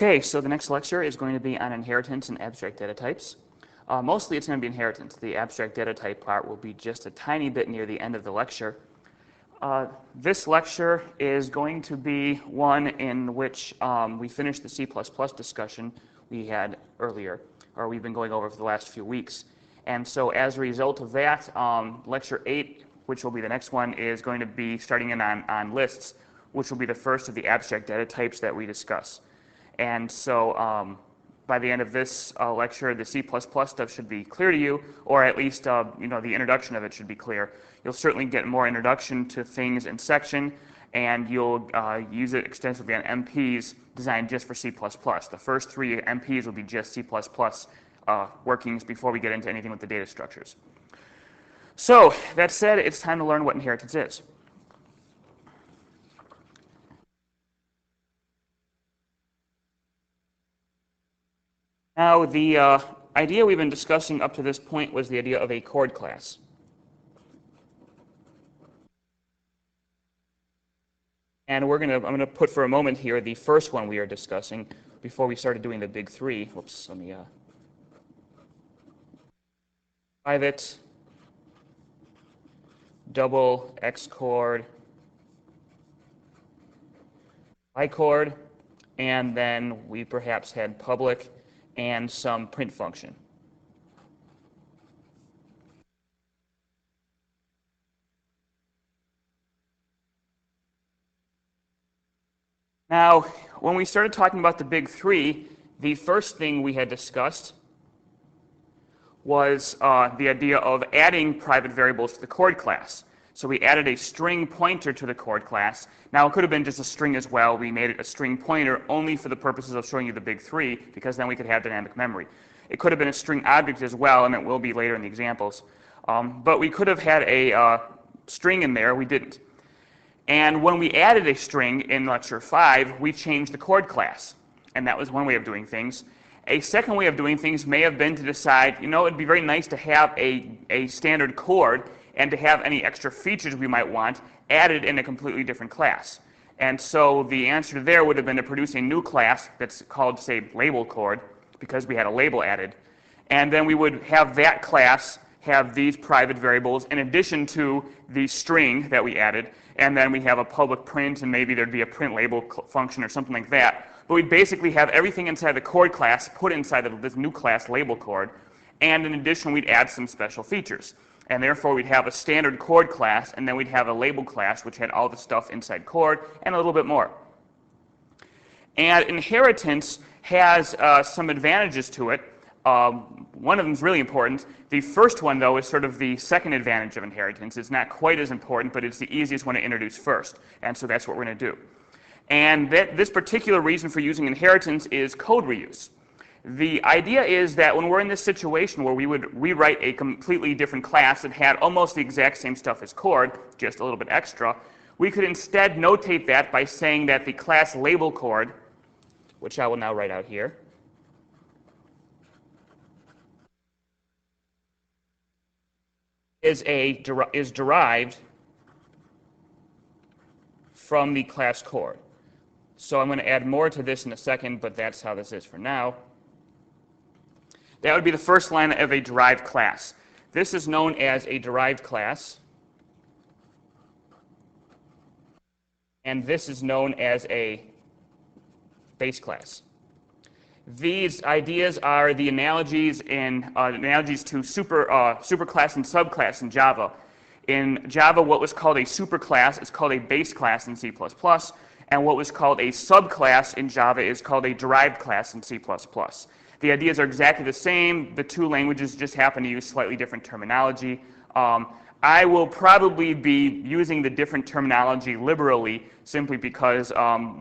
Okay, so the next lecture is going to be on inheritance and abstract data types. Mostly it's going to be inheritance. The abstract data type part will be just a tiny bit near the end of the lecture. This lecture is going to be one in which we finish the C++ discussion we had earlier, or we've been going over for the last few weeks. And so as a result of that, lecture 8, which will be the next one, is going to be starting in on lists, which will be the first of the abstract data types that we discuss. And so by the end of this lecture, the C++ stuff should be clear to you, or at least the introduction of it should be clear. You'll certainly get more introduction to things in section, and you'll use it extensively on MPs designed just for C++. The first 3 MPs will be just C++ workings before we get into anything with the data structures. So that said, it's time to learn what inheritance is. Now, the idea we've been discussing up to this point was the idea of a chord class. And I'm going to put for a moment here the first one we are discussing before we started doing the big 3. Whoops, let me private double X chord, Y chord, and then we perhaps had public and some print function. Now, when we started talking about the big 3, the first thing we had discussed was the idea of adding private variables to the chord class. So we added a string pointer to the chord class. Now, it could have been just a string as well. We made it a string pointer only for the purposes of showing you the big 3, because then we could have dynamic memory. It could have been a string object as well, and it will be later in the examples. But we could have had a string in there. We didn't. And when we added a string in lecture 5, we changed the chord class. And that was one way of doing things. A second way of doing things may have been to decide, it'd be very nice to have a standard chord and to have any extra features we might want added in a completely different class. And so the answer there would have been to produce a new class that's called, say, label chord, because we had a label added. And then we would have that class have these private variables in addition to the string that we added. And then we have a public print, and maybe there'd be a print label function or something like that. But we'd basically have everything inside the chord class put inside this new class, label chord. And in addition, we'd add some special features. And therefore, we'd have a standard chord class, and then we'd have a label class, which had all the stuff inside chord and a little bit more. And inheritance has some advantages to it. One of them is really important. The first one, though, is sort of the second advantage of inheritance. It's not quite as important, but it's the easiest one to introduce first. And so that's what we're going to do. And this particular reason for using inheritance is code reuse. The idea is that when we're in this situation where we would rewrite a completely different class that had almost the exact same stuff as chord, just a little bit extra, we could instead notate that by saying that the class label chord, which I will now write out here, is derived from the class chord. So I'm going to add more to this in a second, but that's how this is for now. That would be the first line of a derived class. This is known as a derived class, and this is known as a base class. These ideas are the analogies to superclass and subclass in Java. In Java, what was called a superclass is called a base class in C++, and what was called a subclass in Java is called a derived class in C++. The ideas are exactly the same. The two languages just happen to use slightly different terminology. I will probably be using the different terminology liberally, simply because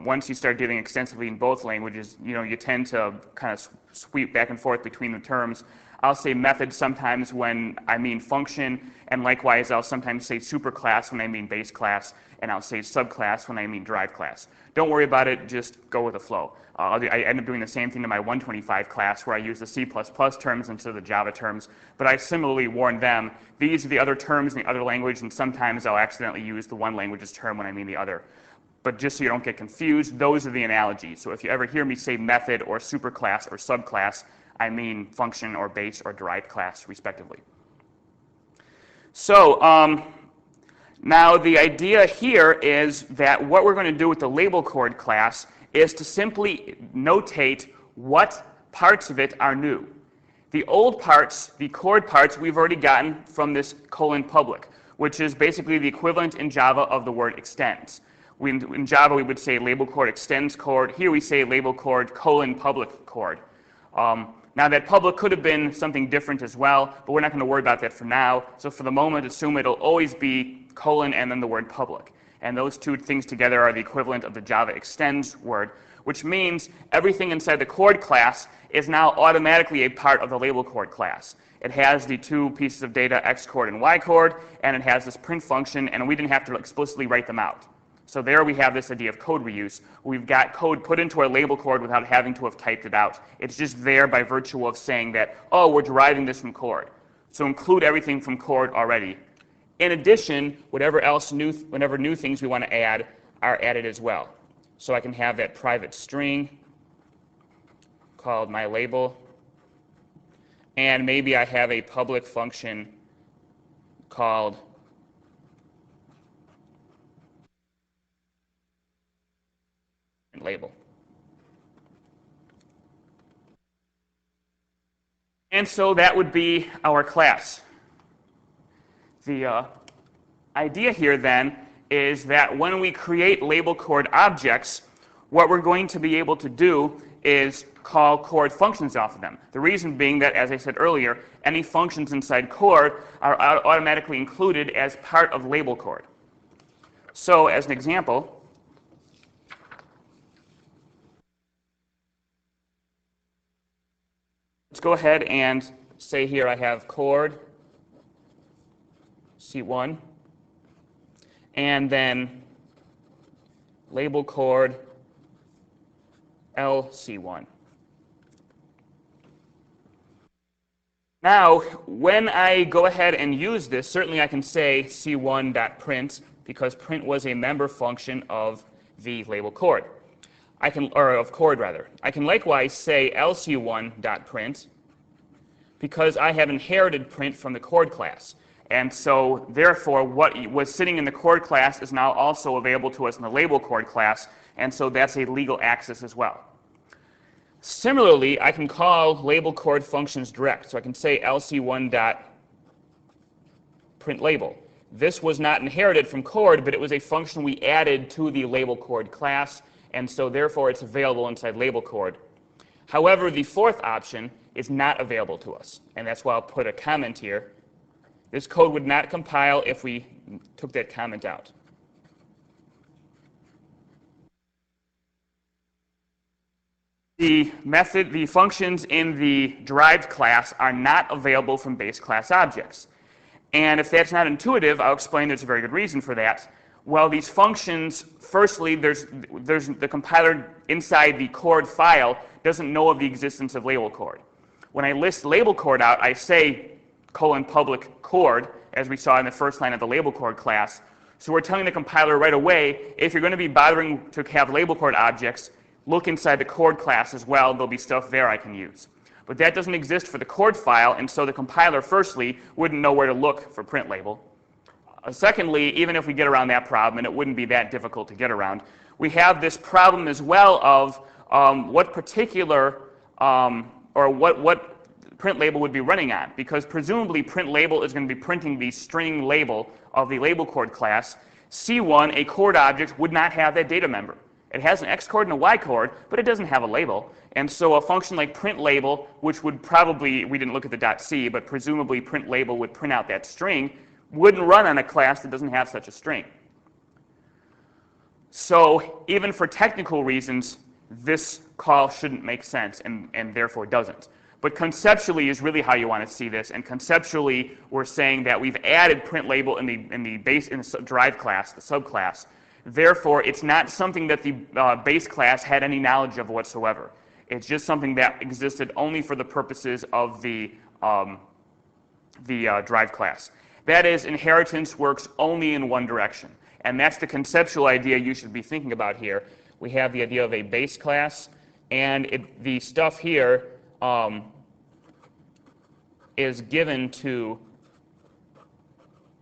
once you start dealing extensively in both languages, you tend to kind of sweep back and forth between the terms. I'll say method sometimes when I mean function, and likewise I'll sometimes say superclass when I mean base class, and I'll say subclass when I mean derived class. Don't worry about it, just go with the flow. I end up doing the same thing in my 125 class where I use the C++ terms instead of the Java terms, but I similarly warn them, these are the other terms in the other language, and sometimes I'll accidentally use the one language's term when I mean the other. But just so you don't get confused, those are the analogies. So if you ever hear me say method or superclass or subclass, I mean function or base or derived class, respectively. So now the idea here is that what we're going to do with the label chord class is to simply notate what parts of it are new. The old parts, the chord parts, we've already gotten from this :public, which is basically the equivalent in Java of the word extends. In Java, we would say label chord extends chord. Here we say label chord :public chord. Now that public could have been something different as well, but we're not going to worry about that for now. So for the moment, assume it'll always be : and then the word public. And those two things together are the equivalent of the Java extends word, which means everything inside the chord class is now automatically a part of the label chord class. It has the two pieces of data, X chord and Y chord, and it has this print function, and we didn't have to explicitly write them out. So there we have this idea of code reuse. We've got code put into our label chord without having to have typed it out. It's just there by virtue of saying that, oh, we're deriving this from chord. So include everything from chord already. In addition, whatever new things we want to add are added as well. So I can have that private string called my label, and maybe I have a public function called label. And so that would be our class. The idea here then is that when we create label chord objects, what we're going to be able to do is call chord functions off of them. The reason being that, as I said earlier, any functions inside chord are automatically included as part of label chord. So as an example, let's go ahead and say here I have chord C1, and then label chord LC1. Now, when I go ahead and use this, certainly I can say C1.print because print was a member function of the label chord. Of chord rather. I can likewise say LC1.print because I have inherited print from the chord class. And so, therefore, what was sitting in the chord class is now also available to us in the label chord class, and so that's a legal access as well. Similarly, I can call label chord functions direct. So I can say lc1.printLabel. This was not inherited from chord, but it was a function we added to the label chord class, and so therefore it's available inside label chord. However, the fourth option is not available to us, and that's why I'll put a comment here. This code would not compile if we took that comment out. The functions in the derived class are not available from base class objects. And if that's not intuitive, I'll explain there's a very good reason for that. Well, these functions, firstly, there's the compiler inside the chord file doesn't know of the existence of label chord. When I list label chord out, I say :public chord, as we saw in the first line of the label chord class. So we're telling the compiler right away, if you're going to be bothering to have label chord objects, look inside the chord class as well. There'll be stuff there I can use. But that doesn't exist for the chord file, and so the compiler, firstly, wouldn't know where to look for print label. Secondly, even if we get around that problem, and it wouldn't be that difficult to get around, we have this problem as well of what particular or what print label would be running on, because presumably print label is going to be printing the string label of the label chord class. C1, a chord object, would not have that data member. It has an X chord and a Y chord, but it doesn't have a label. And so a function like print label, which would probably, we didn't look at the .c, but presumably print label would print out that string, wouldn't run on a class that doesn't have such a string. So even for technical reasons, this call shouldn't make sense, and therefore doesn't. But conceptually is really how you want to see this, and conceptually we're saying that we've added print label in the derived class, the subclass. Therefore, it's not something that the base class had any knowledge of whatsoever. It's just something that existed only for the purposes of the derived class. That is, inheritance works only in one direction. And that's the conceptual idea you should be thinking about here. We have the idea of a base class, and the stuff here is given to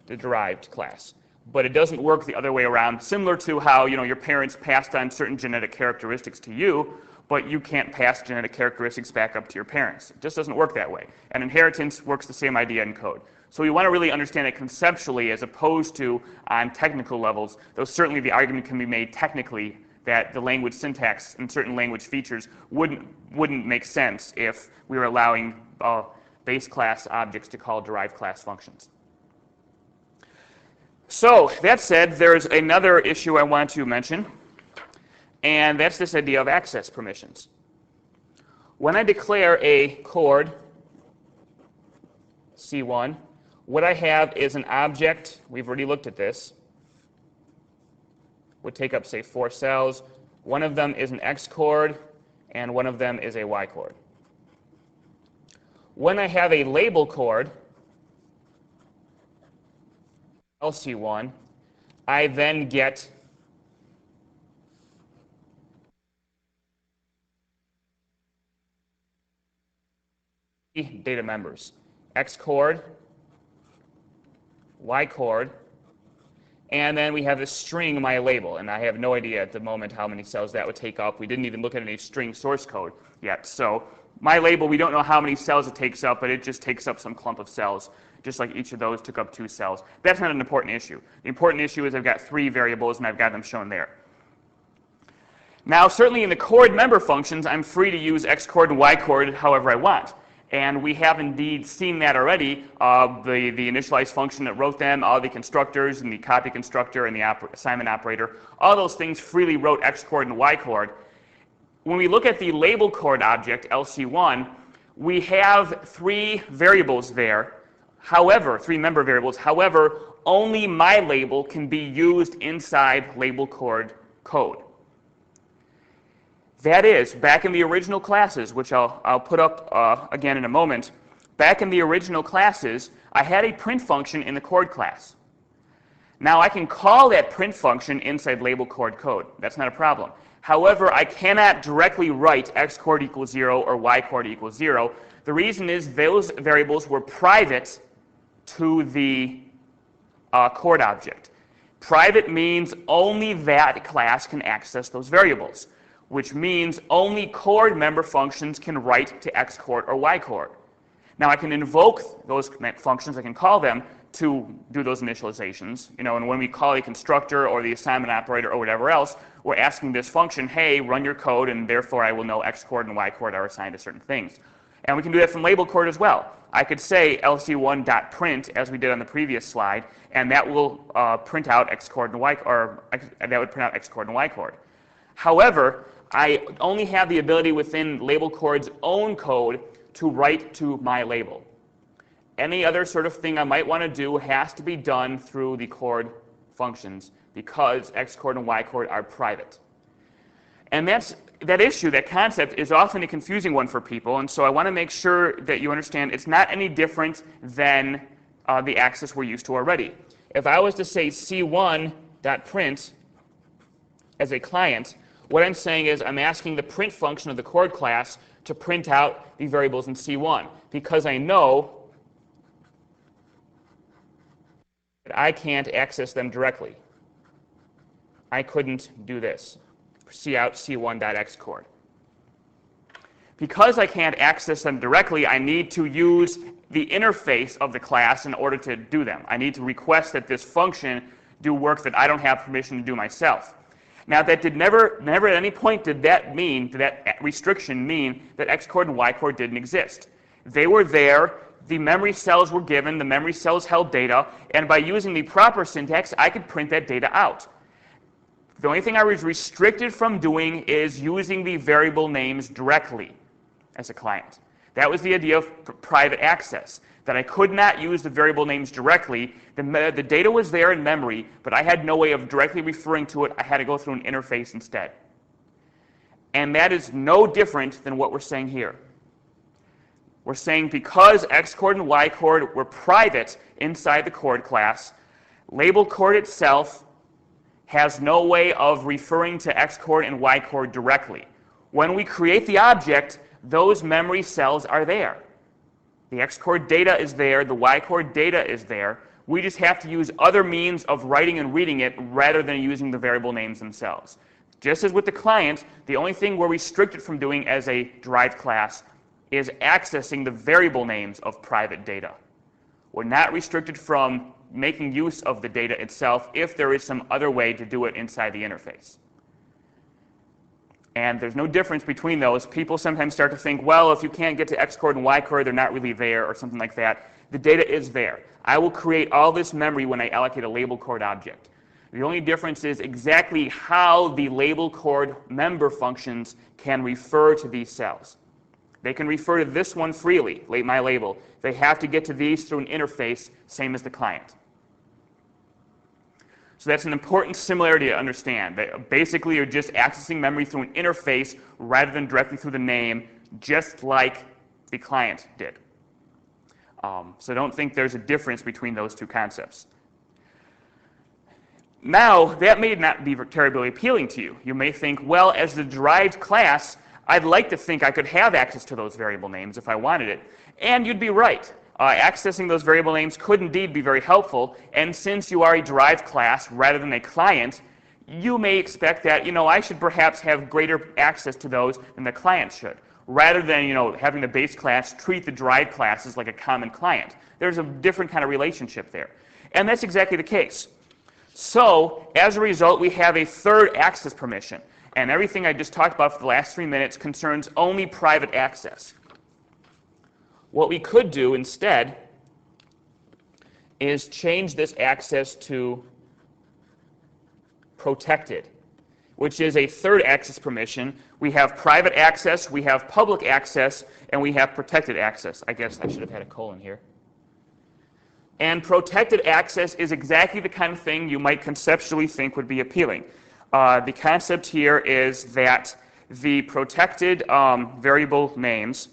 the derived class. But it doesn't work the other way around, similar to how your parents passed on certain genetic characteristics to you, but you can't pass genetic characteristics back up to your parents. It just doesn't work that way. And inheritance works the same idea in code. So we want to really understand it conceptually as opposed to on technical levels, though certainly the argument can be made technically that the language syntax and certain language features wouldn't make sense if we were allowing base class objects to call derived class functions. So that said, there's another issue I want to mention, and that's this idea of access permissions. When I declare a chord C1, what I have is an object. We've already looked at this. Would take up, say, 4 cells. One of them is an X chord, and one of them is a Y chord. When I have a label chord, LC1, I then get data members. X chord, Y chord, and then we have a string, my label, and I have no idea at the moment how many cells that would take up. We didn't even look at any string source code yet. So my label, we don't know how many cells it takes up, but it just takes up some clump of cells, just like each of those took up 2 cells. That's not an important issue. The important issue is I've got 3 variables, and I've got them shown there. Now, certainly in the chord member functions, I'm free to use X chord and Y chord however I want. And we have indeed seen that already. The initialize function that wrote them, all the constructors and the copy constructor and the assignment operator, all those things freely wrote X chord and Y chord. When we look at the label chord object, LC1, we have 3 variables there. However, 3 member variables. However, only my label can be used inside label chord code. That is, back in the original classes, which I'll put up again in a moment, back in the original classes, I had a print function in the chord class. Now I can call that print function inside label chord code. That's not a problem. However, I cannot directly write X chord equals 0 or Y chord equals 0. The reason is those variables were private to the chord object. Private means only that class can access those variables, which means only chord member functions can write to X chord or Y chord. Now I can invoke those functions, I can call them to do those initializations, and when we call a constructor or the assignment operator or whatever else, we're asking this function, hey, run your code, and therefore I will know X chord and Y chord are assigned to certain things. And we can do that from label chord as well. I could say lc1.print, as we did on the previous slide, and that will print out X chord and Y, or that would print out X chord and Y chord. However, I only have the ability within label chord's own code to write to my label. Any other sort of thing I might want to do has to be done through the chord functions because X chord and Y chord are private. And that issue, that concept, is often a confusing one for people, and so I want to make sure that you understand it's not any different than the access we're used to already. If I was to say C1.print as a client, what I'm saying is I'm asking the print function of the chord class to print out the variables in C1 because I know that I can't access them directly. I couldn't do this. See out C1.xchord. Because I can't access them directly, I need to use the interface of the class in order to do them. I need to request that this function do work that I don't have permission to do myself. Now, that did never at any point did that restriction mean that X chord and Y chord didn't exist. They were there, the memory cells were given, the memory cells held data, and by using the proper syntax, I could print that data out. The only thing I was restricted from doing is using the variable names directly as a client. That was the idea of private access, that I could not use the variable names directly. The data was there in memory, but I had no way of directly referring to it. I had to go through an interface instead. And that is no different than what we're saying here. We're saying because Xcord and Ycord were private inside the chord class, label chord itself has no way of referring to Xcord and Ycord directly. When we create the object, those memory cells are there. The Xcord data is there, the Ycord data is there. We just have to use other means of writing and reading it rather than using the variable names themselves. Just as with the client, the only thing we're restricted from doing as a derived class is accessing the variable names of private data. We're not restricted from making use of the data itself if there is some other way to do it inside the interface. And there's no difference between those. People sometimes start to think, well, if you can't get to Xcord and Ycord, they're not really there or something like that. The data is there. I will create all this memory when I allocate a label chord object. The only difference is exactly how the label chord member functions can refer to these cells. They can refer to this one freely, my label. They have to get to these through an interface, same as the client. So that's an important similarity to understand. Basically, you're just accessing memory through an interface rather than directly through the name, just like the client did. So don't think there's a difference between those two concepts. Now, that may not be terribly appealing to you. You may think, well, as the derived class, I'd like to think I could have access to those variable names if I wanted it. And you'd be right. Accessing those variable names could indeed be very helpful. And since you are a derived class rather than a client, you may expect that, I should perhaps have greater access to those than the client should, rather than, having the base class treat the derived classes like a common client. There's a different kind of relationship there. And that's exactly the case. So, as a result, we have a third access permission. And everything I just talked about for the last 3 minutes concerns only private access. What we could do instead is change this access to protected, which is a third access permission. We have private access, we have public access, and we have protected access. I guess I should have had a colon here. And protected access is exactly the kind of thing you might conceptually think would be appealing. The concept here is that the protected variable names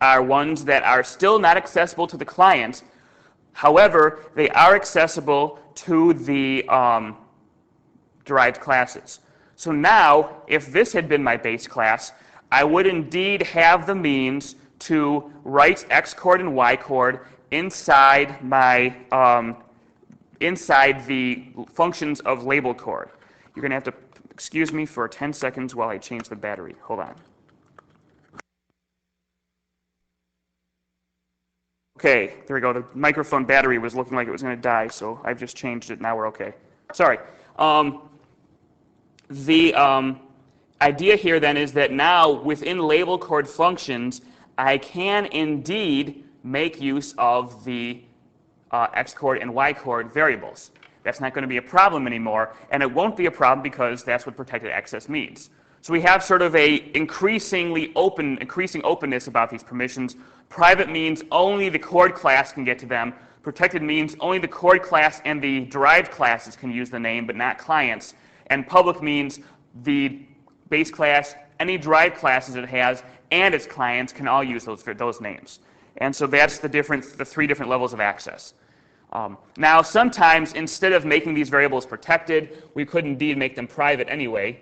are ones that are still not accessible to the client. However, they are accessible to the derived classes. So now, if this had been my base class, I would indeed have the means to write Xcord and Ycord inside my inside the functions of label chord. You're going to have to excuse me for 10 seconds while I change the battery. Hold on. Okay, there we go. The microphone battery was looking like it was going to die, so I've just changed it. Now we're okay. Sorry. The idea here then is that now within label chord functions, I can indeed make use of the Xcord and Ycord variables. That's not going to be a problem anymore, and it won't be a problem because that's what protected access means. So we have sort of a increasing openness about these permissions. Private means only the chord class can get to them. Protected means only the chord class and the derived classes can use the name, but not clients. And public means the base class, any derived classes it has, and its clients can all use those names. And so that's the 3 different levels of access. Now, sometimes instead of making these variables protected, we could indeed make them private anyway.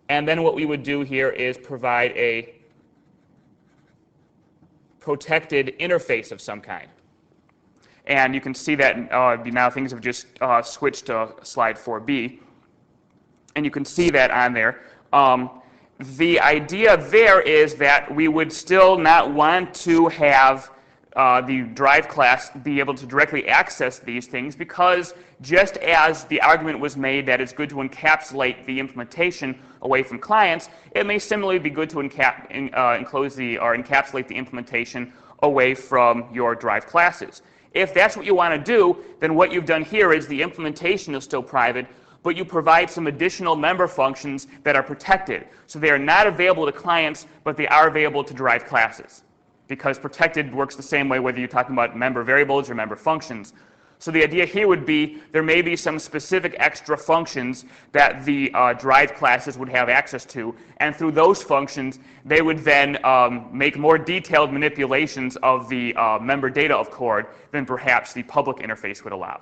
And then what we would do here is provide a protected interface of some kind. And you can see that now things have just switched to slide 4B. And you can see that on there. The idea there is that we would still not want to have the derived class be able to directly access these things, because just as the argument was made that it's good to encapsulate the implementation away from clients, it may similarly be good to encapsulate the implementation away from your derived classes. If that's what you want to do, then what you've done here is the implementation is still private, but you provide some additional member functions that are protected. So they are not available to clients, but they are available to derived classes, because protected works the same way whether you're talking about member variables or member functions. So the idea here would be there may be some specific extra functions that the derived classes would have access to, and through those functions, they would then make more detailed manipulations of the member data of Chord than perhaps the public interface would allow.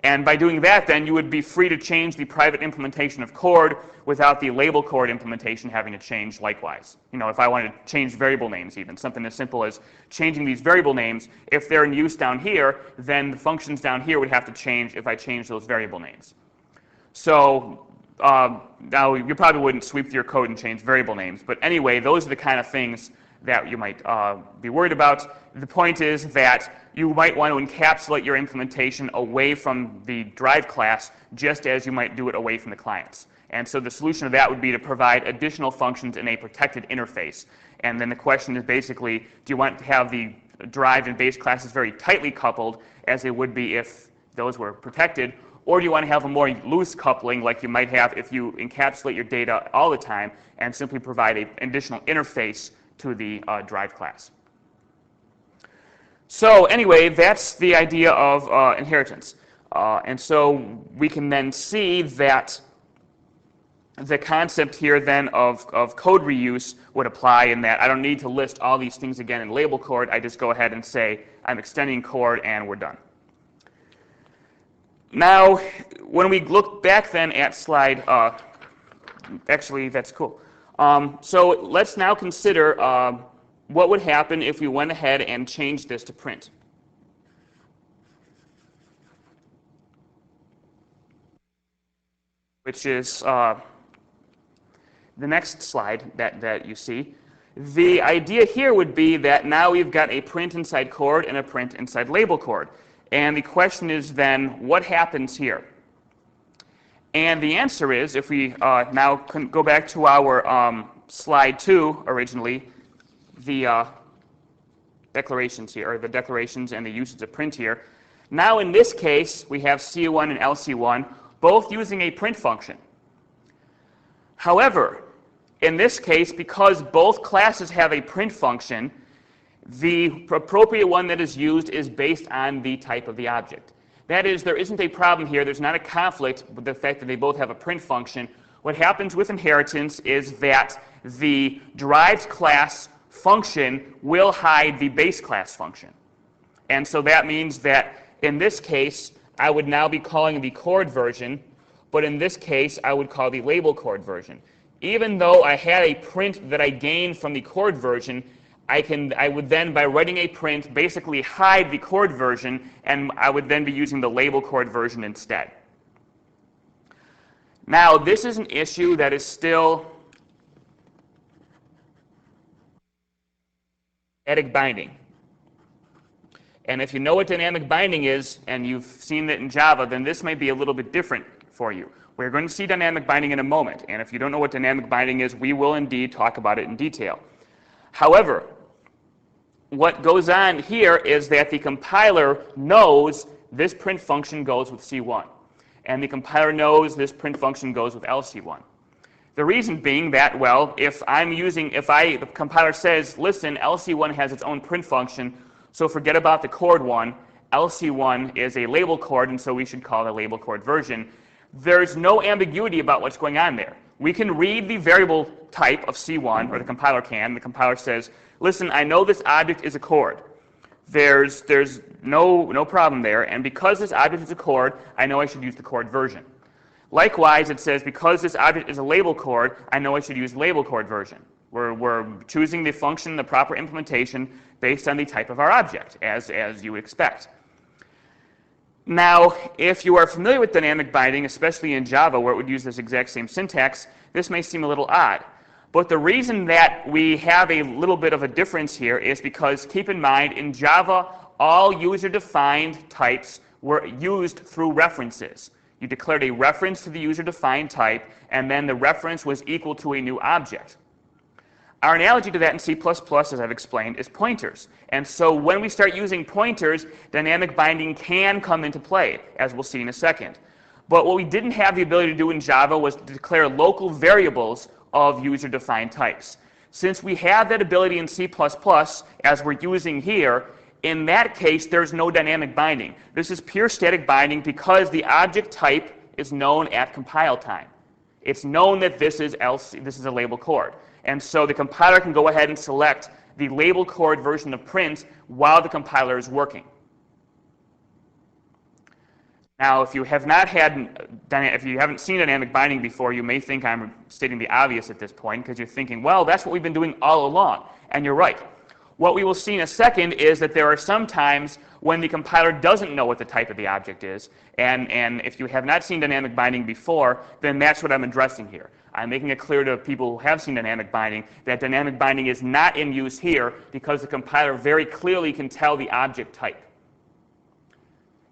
And by doing that, then, you would be free to change the private implementation of Chord without the label Chord implementation having to change likewise. You know, if I wanted to change variable names even, something as simple as changing these variable names, if they're in use down here, then the functions down here would have to change if I change those variable names. So now you probably wouldn't sweep through your code and change variable names, but anyway, those are the kind of things that you might be worried about. The point is that you might want to encapsulate your implementation away from the derived class, just as you might do it away from the clients. And so the solution to that would be to provide additional functions in a protected interface. And then the question is basically, do you want to have the derived and base classes very tightly coupled, as they would be if those were protected, or do you want to have a more loose coupling like you might have if you encapsulate your data all the time and simply provide an additional interface to the derived class? So anyway, that's the idea of inheritance. And so we can then see that the concept here then of code reuse would apply in that I don't need to list all these things again in label Chord. I just go ahead and say I'm extending Chord and we're done. Now, when we look back then at slide, actually that's cool. So let's now consider what would happen if we went ahead and changed this to print. Which is the next slide that you see. The idea here would be that now we've got a print inside Chord and a print inside label Chord. And the question is then, what happens here? And the answer is, if we now can go back to our slide 2 originally, the declarations here, or the declarations and the usage of print here. Now in this case, we have C1 and LC1, both using a print function. However, in this case, because both classes have a print function, the appropriate one that is used is based on the type of the object. That is, there isn't a problem here. There's not a conflict with the fact that they both have a print function. What happens with inheritance is that the derived class function will hide the base class function. And so that means that in this case, I would now be calling the Chord version, but in this case, I would call the label Chord version. Even though I had a print that I gained from the Chord version, I would then, by writing a print, basically hide the Chord version, and I would then be using the label Chord version instead. Now, this is an issue that is still dynamic binding. And if you know what dynamic binding is, and you've seen it in Java, then this may be a little bit different for you. We're going to see dynamic binding in a moment, and if you don't know what dynamic binding is, we will indeed talk about it in detail. However, what goes on here is that the compiler knows this print function goes with C1, and the compiler knows this print function goes with LC1. The reason being that, well, if the compiler says, listen, LC1 has its own print function, so forget about the Chord one. LC1 is a label Chord, and so we should call it a label Chord version. There's no ambiguity about what's going on there. We can read the variable type of C1, or the compiler can. The compiler says, listen, I know this object is a Chord. There's no problem there, and because this object is a Chord, I know I should use the Chord version. Likewise, it says, because this object is a label Chord, I know I should use label Chord version. We're choosing the function, the proper implementation, based on the type of our object, as you would expect. Now, if you are familiar with dynamic binding, especially in Java, where it would use this exact same syntax, this may seem a little odd. But the reason that we have a little bit of a difference here is because, keep in mind, in Java, all user-defined types were used through references. You declared a reference to the user-defined type, and then the reference was equal to a new object. Our analogy to that in C++, as I've explained, is pointers. And so when we start using pointers, dynamic binding can come into play, as we'll see in a second. But what we didn't have the ability to do in Java was to declare local variables of user-defined types. Since we have that ability in C++, as we're using here, in that case, there's no dynamic binding. This is pure static binding because the object type is known at compile time. It's known that this is a label chord. And so the compiler can go ahead and select the label chord version of print while the compiler is working. Now, if you haven't seen dynamic binding before, you may think I'm stating the obvious at this point because you're thinking, well, that's what we've been doing all along. And you're right. What we will see in a second is that there are some times when the compiler doesn't know what the type of the object is. And if you have not seen dynamic binding before, then that's what I'm addressing here. I'm making it clear to people who have seen dynamic binding that dynamic binding is not in use here because the compiler very clearly can tell the object type.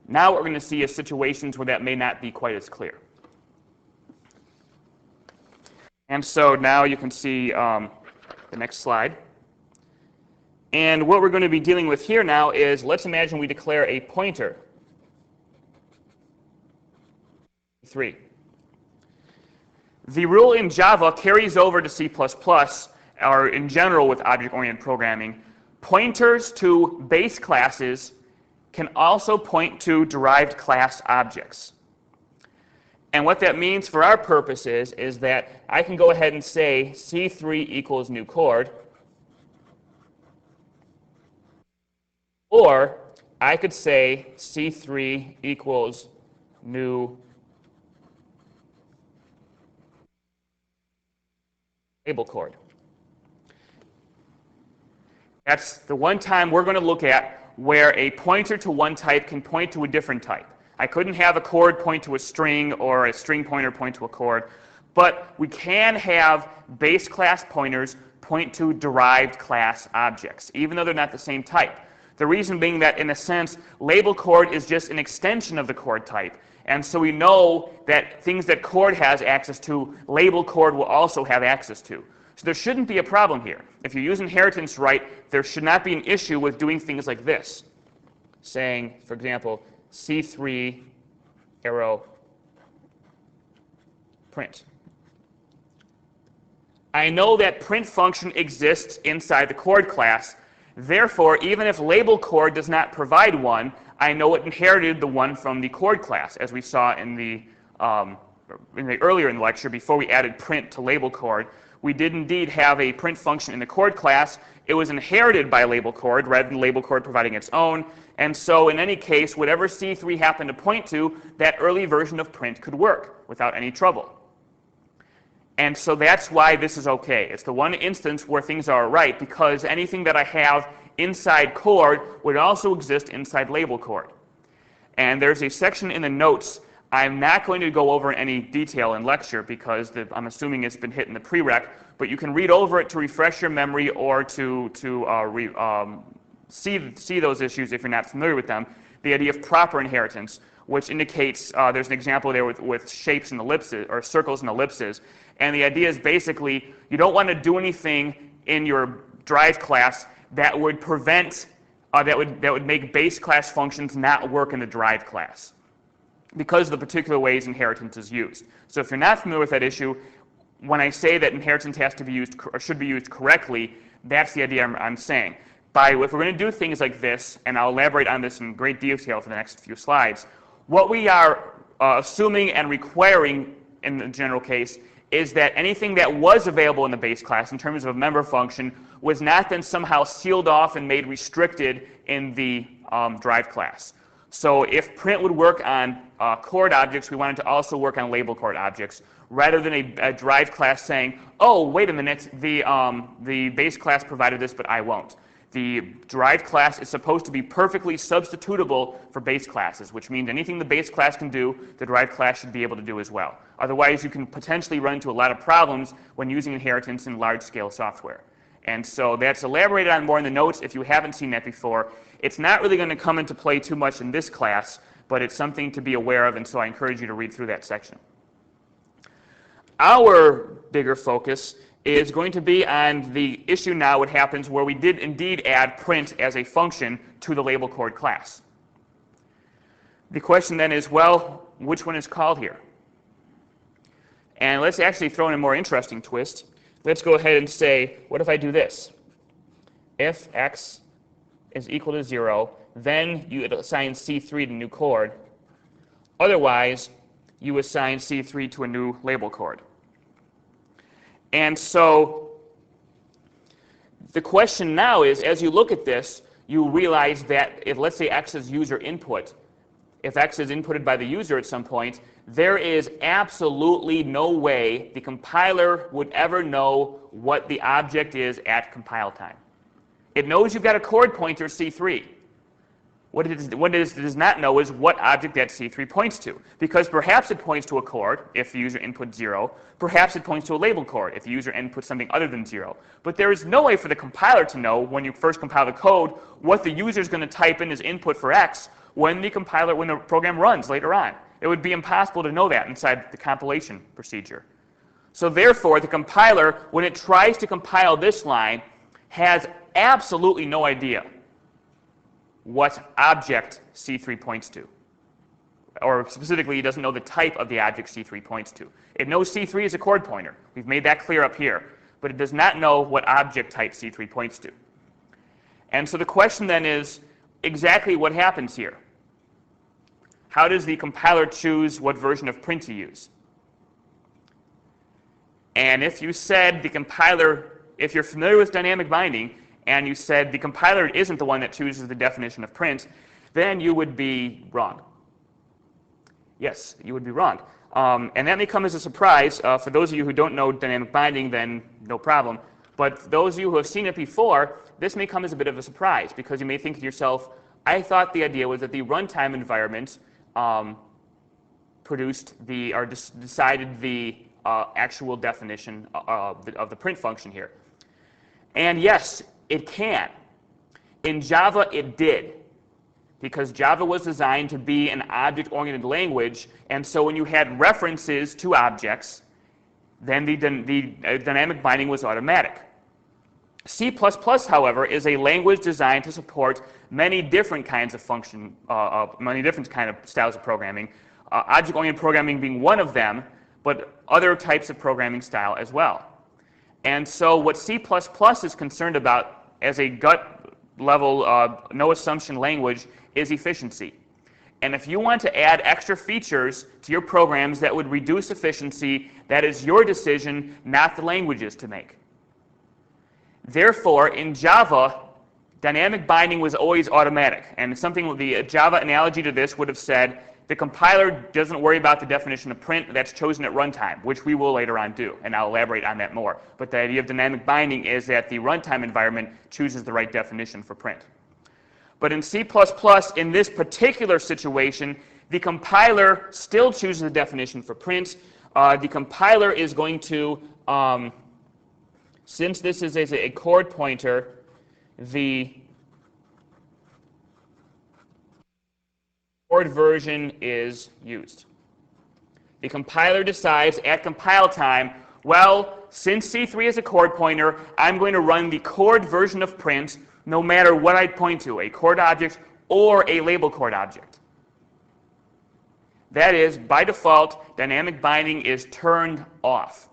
Now what we're going to see is situations where that may not be quite as clear. And so now you can see the next slide. And what we're going to be dealing with here now is, let's imagine we declare a pointer, 3. The rule in Java carries over to C++, or in general with object-oriented programming. Pointers to base classes can also point to derived class objects. And what that means for our purposes is that I can go ahead and say C3 equals new chord, or I could say C3 equals new label chord. That's the one time we're going to look at where a pointer to one type can point to a different type. I couldn't have a chord point to a string or a string pointer point to a chord, but we can have base class pointers point to derived class objects, even though they're not the same type. The reason being that, in a sense, label chord is just an extension of the chord type. And so we know that things that chord has access to, label chord will also have access to. So there shouldn't be a problem here. If you use inheritance right, there should not be an issue with doing things like this. Saying, for example, C3 arrow print. I know that print function exists inside the chord class. Therefore, even if label chord does not provide one, I know it inherited the one from the chord class, as we saw earlier in the lecture before we added print to label chord. We did indeed have a print function in the chord class. It was inherited by label chord rather than label chord providing its own. And so in any case, whatever C3 happened to point to, that early version of print could work without any trouble. And so that's why this is okay. It's the one instance where things are right, because anything that I have inside chord would also exist inside label chord. And there's a section in the notes. I'm not going to go over in any detail in lecture because I'm assuming it's been hit in the prereq, but you can read over it to refresh your memory or to see those issues if you're not familiar with them. The idea of proper inheritance, which indicates there's an example there with shapes and ellipses, or circles and ellipses. And the idea is basically you don't want to do anything in your derived class that would prevent, that would make base class functions not work in the derived class, because of the particular ways inheritance is used. So if you're not familiar with that issue, when I say that inheritance has to be used or should be used correctly, that's the idea I'm saying. If we're going to do things like this, and I'll elaborate on this in great detail for the next few slides, what we are assuming and requiring in the general case is that anything that was available in the base class in terms of a member function was not then somehow sealed off and made restricted in the derived class. So if print would work on chord objects, we wanted to also work on label chord objects, rather than a derived class saying, oh, wait a minute, the base class provided this, but I won't. The derived class is supposed to be perfectly substitutable for base classes, which means anything the base class can do, the derived class should be able to do as well. Otherwise, you can potentially run into a lot of problems when using inheritance in large-scale software. And so that's elaborated on more in the notes if you haven't seen that before. It's not really going to come into play too much in this class, but it's something to be aware of, and so I encourage you to read through that section. Our bigger focus is going to be on the issue now what happens where we did indeed add print as a function to the label chord class. The question then is, well, which one is called here? And let's actually throw in a more interesting twist. Let's go ahead and say, what if I do this? If x is equal to 0, then you assign C3 to new chord. Otherwise, you assign C3 to a new label chord. And so the question now is, as you look at this, you realize that if, let's say, x is user input, if x is inputted by the user at some point, there is absolutely no way the compiler would ever know what the object is at compile time. It knows you've got a chord pointer C3. What it does not know is what object that C3 points to, because perhaps it points to a chord if the user inputs 0, perhaps it points to a label chord if the user inputs something other than 0. But there is no way for the compiler to know, when you first compile the code, what the user is going to type in as input for x when the program runs later on. It would be impossible to know that inside the compilation procedure. So therefore, the compiler, when it tries to compile this line, has absolutely no idea what object C3 points to. Or specifically, it doesn't know the type of the object C3 points to. It knows C3 is a chord pointer. We've made that clear up here. But it does not know what object type C3 points to. And so the question then is, exactly what happens here? How does the compiler choose what version of print to use? And if you said the compiler, if you're familiar with dynamic binding, and you said the compiler isn't the one that chooses the definition of print, then you would be wrong. Yes, you would be wrong. And that may come as a surprise. For those of you who don't know dynamic binding, then no problem. But those of you who have seen it before, this may come as a bit of a surprise, because you may think to yourself, I thought the idea was that the runtime environment decided the actual definition of the print function here. And yes, it can. In Java, it did, because Java was designed to be an object-oriented language, and so when you had references to objects, then the dynamic binding was automatic. C++, however, is a language designed to support many different kinds of many different kind of styles of programming, object-oriented programming being one of them, but other types of programming style as well. And so what C++ is concerned about as a gut level, no assumption language is efficiency. And if you want to add extra features to your programs that would reduce efficiency, that is your decision, not the language's to make. Therefore, in Java, dynamic binding was always automatic. And the Java analogy to this would have said, the compiler doesn't worry about the definition of print that's chosen at runtime, which we will later on do, and I'll elaborate on that more. But the idea of dynamic binding is that the runtime environment chooses the right definition for print. But in C++, in this particular situation, the compiler still chooses the definition for print. The compiler is going to, since this is a chord pointer, the chord version is used. The compiler decides at compile time, well, since C3 is a chord pointer, I'm going to run the chord version of print no matter what I point to, a chord object or a label chord object. That is, by default, dynamic binding is turned off.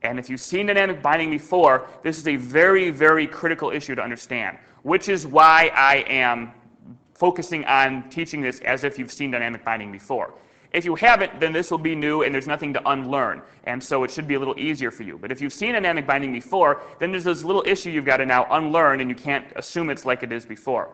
And if you've seen dynamic binding before, this is a very, very critical issue to understand, which is why I am focusing on teaching this as if you've seen dynamic binding before. If you haven't, then this will be new and there's nothing to unlearn, and so it should be a little easier for you. But if you've seen dynamic binding before, then there's this little issue you've got to now unlearn, and you can't assume it's like it is before.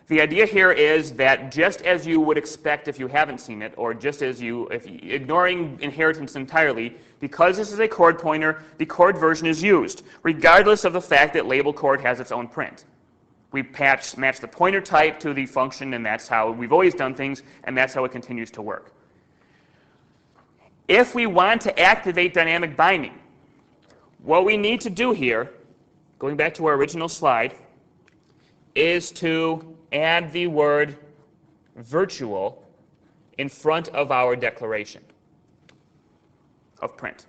The idea here is that just as you would expect if you haven't seen it, or just as ignoring inheritance entirely, because this is a chord pointer, the chord version is used, regardless of the fact that label chord has its own print. We match the pointer type to the function, and that's how we've always done things, and that's how it continues to work. If we want to activate dynamic binding, what we need to do here, going back to our original slide, is to add the word virtual in front of our declaration of print.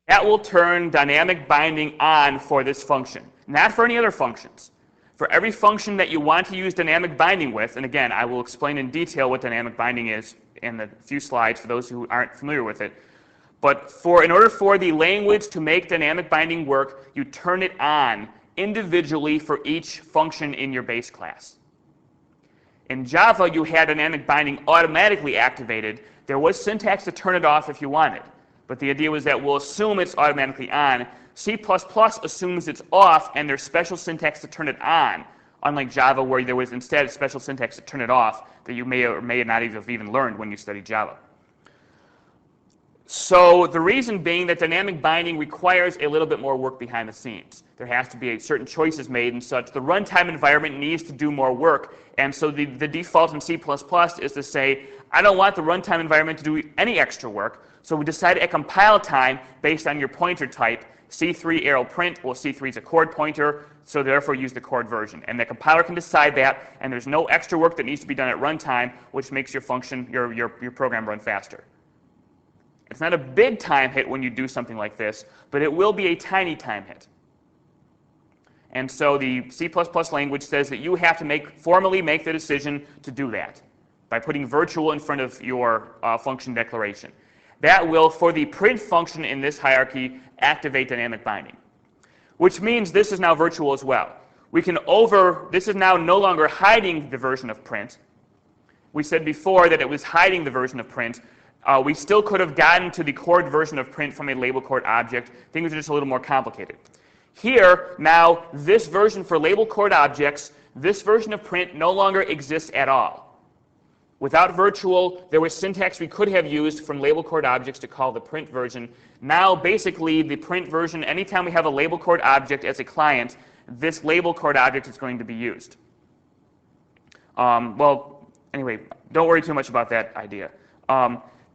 That will turn dynamic binding on for this function, not for any other functions. For every function that you want to use dynamic binding with, and again, I will explain in detail what dynamic binding is in a few slides for those who aren't familiar with it, but in order for the language to make dynamic binding work, you turn it on individually for each function in your base class. In Java, you had dynamic binding automatically activated. There was syntax to turn it off if you wanted, but the idea was that we'll assume it's automatically on. C++ assumes it's off, and there's special syntax to turn it on, unlike Java, where there was instead special syntax to turn it off that you may or may not have even learned when you studied Java. So the reason being that dynamic binding requires a little bit more work behind the scenes. There has to be certain choices made and such. The runtime environment needs to do more work, and so the default in C++ is to say, I don't want the runtime environment to do any extra work, so we decide at compile time, based on your pointer type, C3 arrow print, well, C3 is a chord pointer, so therefore use the chord version. And the compiler can decide that, and there's no extra work that needs to be done at runtime, which makes your function, your program run faster. It's not a big time hit when you do something like this, but it will be a tiny time hit. And so the C++ language says that you have to formally make the decision to do that by putting virtual in front of your function declaration. That will, for the print function in this hierarchy, activate dynamic binding, which means this is now virtual as well. This is now no longer hiding the version of print. We said before that it was hiding the version of print. We still could have gotten to the chord version of print from a label chord object. Things are just a little more complicated. Here, now, this version for label chord objects, this version of print no longer exists at all. Without virtual, there was syntax we could have used from label chord objects to call the print version. Now, basically, the print version, anytime we have a label chord object as a client, this label chord object is going to be used. Well, anyway, don't worry too much about that idea.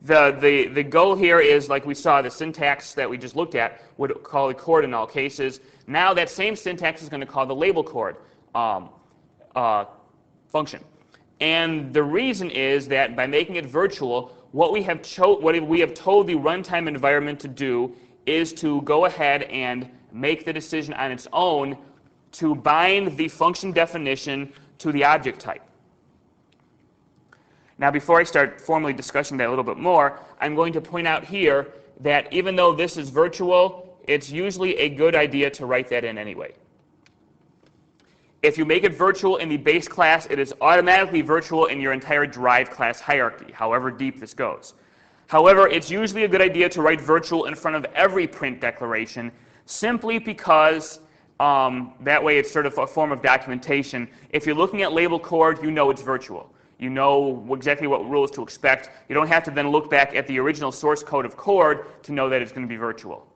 The goal here is, like we saw, the syntax that we just looked at would call the chord in all cases. Now that same syntax is going to call the label chord function. And the reason is that by making it virtual, what we have told the runtime environment to do is to go ahead and make the decision on its own to bind the function definition to the object type. Now, before I start formally discussing that a little bit more, I'm going to point out here that even though this is virtual, it's usually a good idea to write that in anyway. If you make it virtual in the base class, it is automatically virtual in your entire derived class hierarchy, however deep this goes. However, it's usually a good idea to write virtual in front of every print declaration, simply because that way it's sort of a form of documentation. If you're looking at label chord, you know it's virtual. You know exactly what rules to expect. You don't have to then look back at the original source code of chord to know that it's going to be virtual.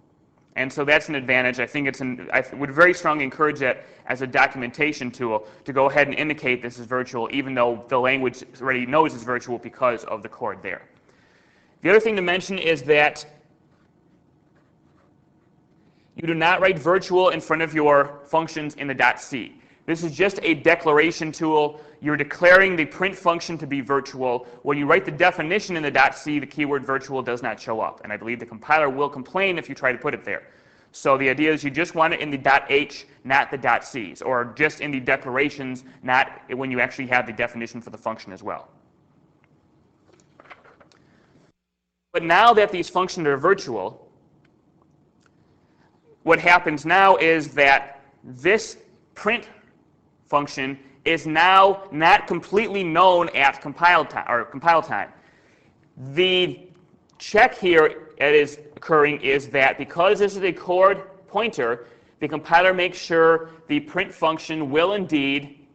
And so that's an advantage. I think I would very strongly encourage that as a documentation tool to go ahead and indicate this is virtual, even though the language already knows it's virtual because of the chord there. The other thing to mention is that you do not write virtual in front of your functions in the .c. This is just a declaration tool. You're declaring the print function to be virtual. When you write the definition in the .c, the keyword virtual does not show up. And I believe the compiler will complain if you try to put it there. So the idea is you just want it in the .h, not the .c's, or just in the declarations, not when you actually have the definition for the function as well. But now that these functions are virtual, what happens now is that this print function is now not completely known at compile time. The check here that is occurring is that because this is a chord pointer, the compiler makes sure the print function will indeed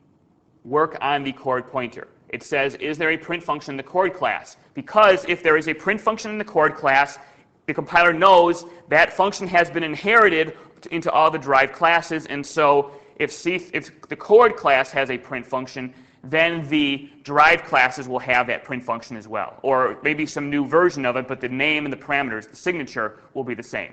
work on the chord pointer. It says, is there a print function in the chord class? Because if there is a print function in the chord class, the compiler knows that function has been inherited into all the derived classes, and so if the chord class has a print function, then the derived classes will have that print function as well. Or maybe some new version of it, but the name and the parameters, the signature, will be the same.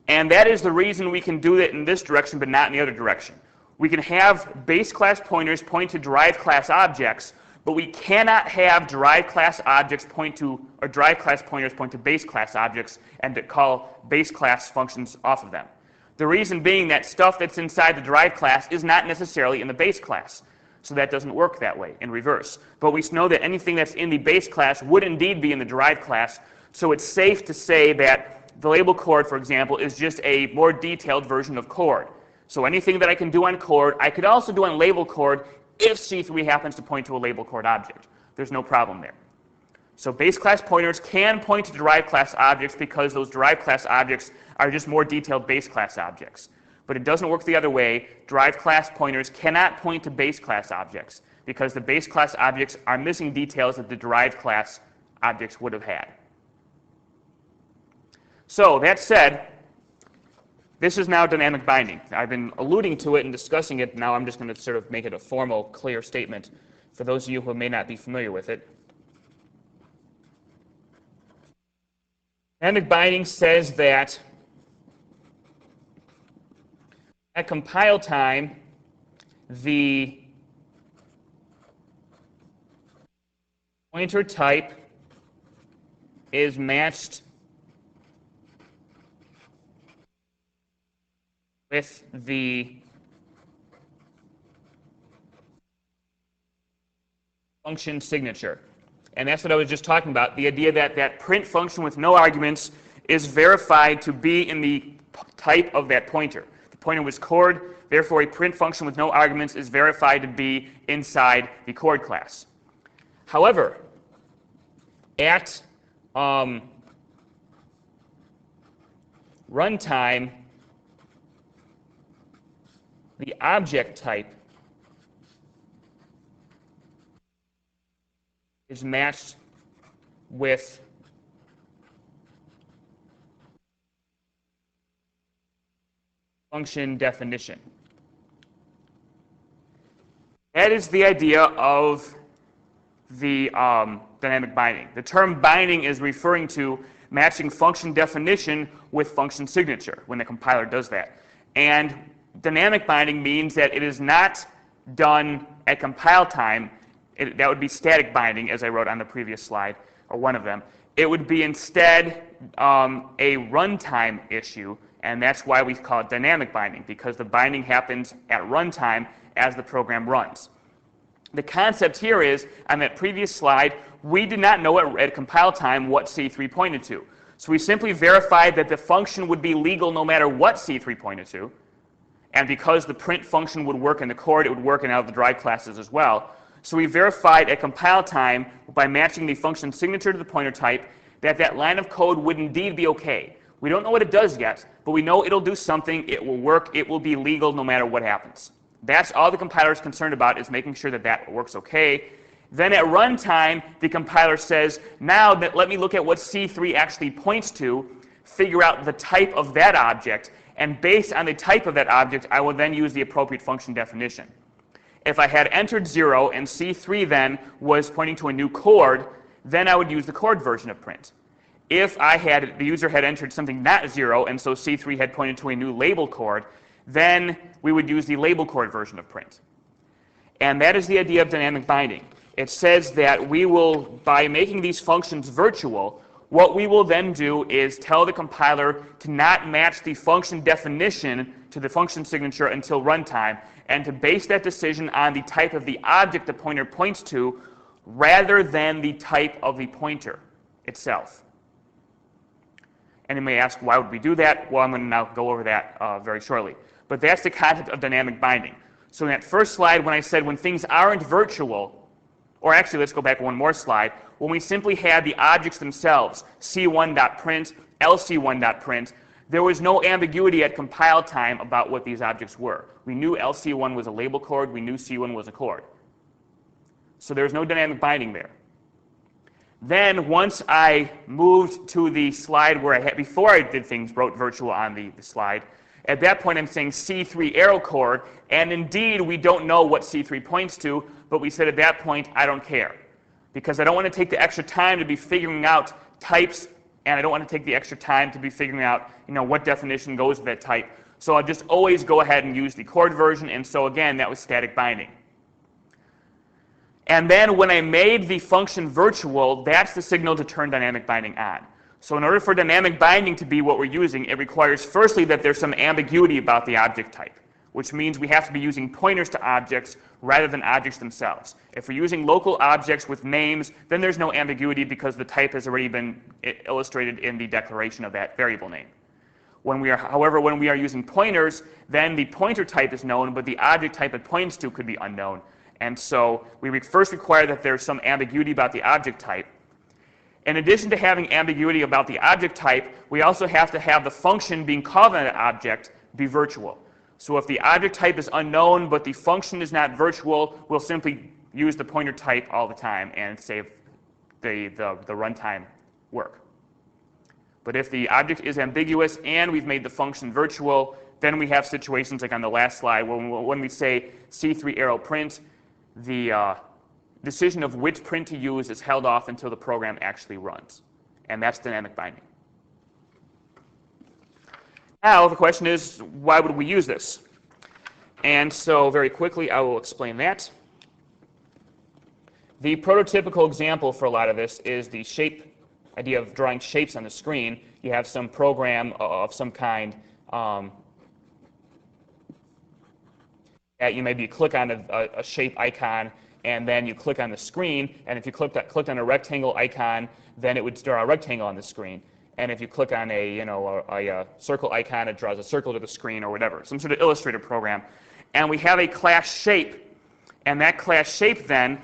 And that is the reason we can do it in this direction, but not in the other direction. We can have base class pointers point to derived class objects, but we cannot have derived class objects point to, or derived class pointers point to base class objects and to call base class functions off of them. The reason being that stuff that's inside the derived class is not necessarily in the base class. So that doesn't work that way in reverse. But we know that anything that's in the base class would indeed be in the derived class. So it's safe to say that the label chord, for example, is just a more detailed version of chord. So anything that I can do on chord, I could also do on label chord if C3 happens to point to a label chord object. There's no problem there. So base class pointers can point to derived class objects because those derived class objects are just more detailed base class objects. But it doesn't work the other way. Derived class pointers cannot point to base class objects because the base class objects are missing details that the derived class objects would have had. So that said, this is now dynamic binding. I've been alluding to it and discussing it. Now I'm just going to sort of make it a formal, clear statement for those of you who may not be familiar with it. Dynamic binding says that at compile time, the pointer type is matched with the function signature. And that's what I was just talking about, the idea that that print function with no arguments is verified to be in the type of that pointer. The pointer was chord, therefore a print function with no arguments is verified to be inside the chord class. However, at runtime, the object type is matched with function definition. That is the idea of the dynamic binding. The term binding is referring to matching function definition with function signature when the compiler does that. And dynamic binding means that it is not done at compile time. That would be static binding, as I wrote on the previous slide, or one of them. It would be instead a runtime issue, and that's why we call it dynamic binding, because the binding happens at runtime as the program runs. The concept here is, on that previous slide, we did not know at compile time what C3 pointed to. So we simply verified that the function would be legal no matter what C3 pointed to. And because the print function would work in the chord, it would work in all of the derived classes as well. So we verified at compile time by matching the function signature to the pointer type that that line of code would indeed be okay. We don't know what it does yet, but we know it'll do something, it will work, it will be legal no matter what happens. That's all the compiler is concerned about, is making sure that that works okay. Then at runtime, the compiler says, now that let me look at what C3 actually points to, figure out the type of that object, and based on the type of that object, I will then use the appropriate function definition. If I had entered 0 and C3 then was pointing to a new chord, then I would use the chord version of print. If the user had entered something not 0 and so C3 had pointed to a new label chord, then we would use the label chord version of print. And that is the idea of dynamic binding. It says that we will, by making these functions virtual, what we will then do is tell the compiler to not match the function definition to the function signature until runtime, and to base that decision on the type of the object the pointer points to rather than the type of the pointer itself. And you may ask, why would we do that? Well, I'm going to now go over that very shortly. But that's the concept of dynamic binding. So in that first slide, when I said when things aren't virtual, or actually let's go back one more slide, when we simply had the objects themselves, c1.print, lc1.print, there was no ambiguity at compile time about what these objects were. We knew lc1 was a label chord, we knew c1 was a chord. So there's no dynamic binding there. Then once I moved to the slide where I had, before I did things, wrote virtual on the slide, at that point I'm saying C3 arrow chord, and indeed we don't know what C3 points to, but we said at that point I don't care. Because I don't want to take the extra time to be figuring out types, and I don't want to take the extra time to be figuring out, what definition goes with that type. So I'll just always go ahead and use the chord version, and so again, that was static binding. And then when I made the function virtual, that's the signal to turn dynamic binding on. So in order for dynamic binding to be what we're using, it requires firstly that there's some ambiguity about the object type, which means we have to be using pointers to objects rather than objects themselves. If we're using local objects with names, then there's no ambiguity because the type has already been illustrated in the declaration of that variable name. However, when we are using pointers, then the pointer type is known, but the object type it points to could be unknown. And so we first require that there's some ambiguity about the object type. In addition to having ambiguity about the object type, we also have to have the function being called on an object be virtual. So if the object type is unknown, but the function is not virtual, we'll simply use the pointer type all the time and save the runtime work. But if the object is ambiguous and we've made the function virtual, then we have situations like on the last slide when we say C3 arrow print, the decision of which print to use is held off until the program actually runs. And that's dynamic binding. Now the question is, why would we use this? And so very quickly I will explain that. The prototypical example for a lot of this is the shape idea of drawing shapes on the screen. You have some program of some kind that you maybe click on a shape icon and then you click on the screen, and if you clicked on a rectangle icon, then it would draw a rectangle on the screen. And if you click on a circle icon, it draws a circle to the screen or whatever, some sort of Illustrator program. And we have a class shape, and that class shape then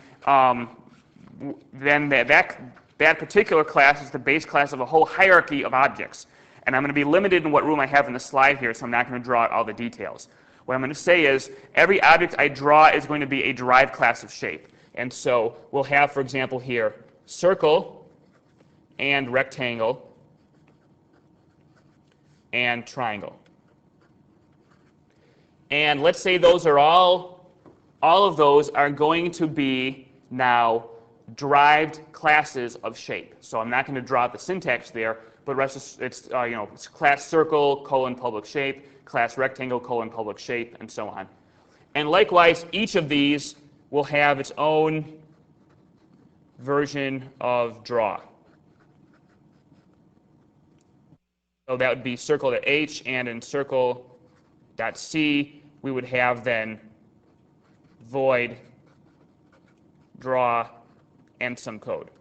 that particular class is the base class of a whole hierarchy of objects. And I'm going to be limited in what room I have in the slide here, so I'm not going to draw out all the details. What I'm going to say is every object I draw is going to be a derived class of shape. And so we'll have, for example, here circle and rectangle and triangle. And let's say those are all of those are going to be now derived classes of shape. So I'm not going to draw out the syntax there, but it's class circle colon public shape, class rectangle colon public shape, and so on. And likewise, each of these will have its own version of draw. So that would be circle.h, and in circle.c we would have then void draw and some code.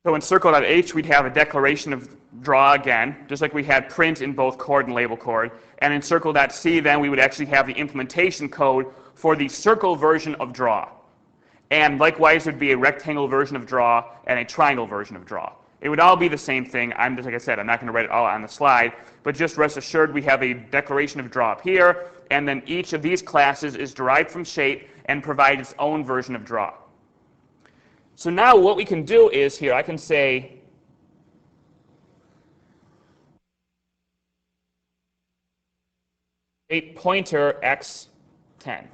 So in circle.h, we'd have a declaration of draw again, just like we had print in both chord and label chord. And in circle.c, then we would actually have the implementation code for the circle version of draw. And likewise, there would be a rectangle version of draw and a triangle version of draw. It would all be the same thing. Just like I said, I'm not going to write it all on the slide, but just rest assured we have a declaration of draw up here, and then each of these classes is derived from shape and provides its own version of draw. So now what we can do is here, I can say a pointer x10.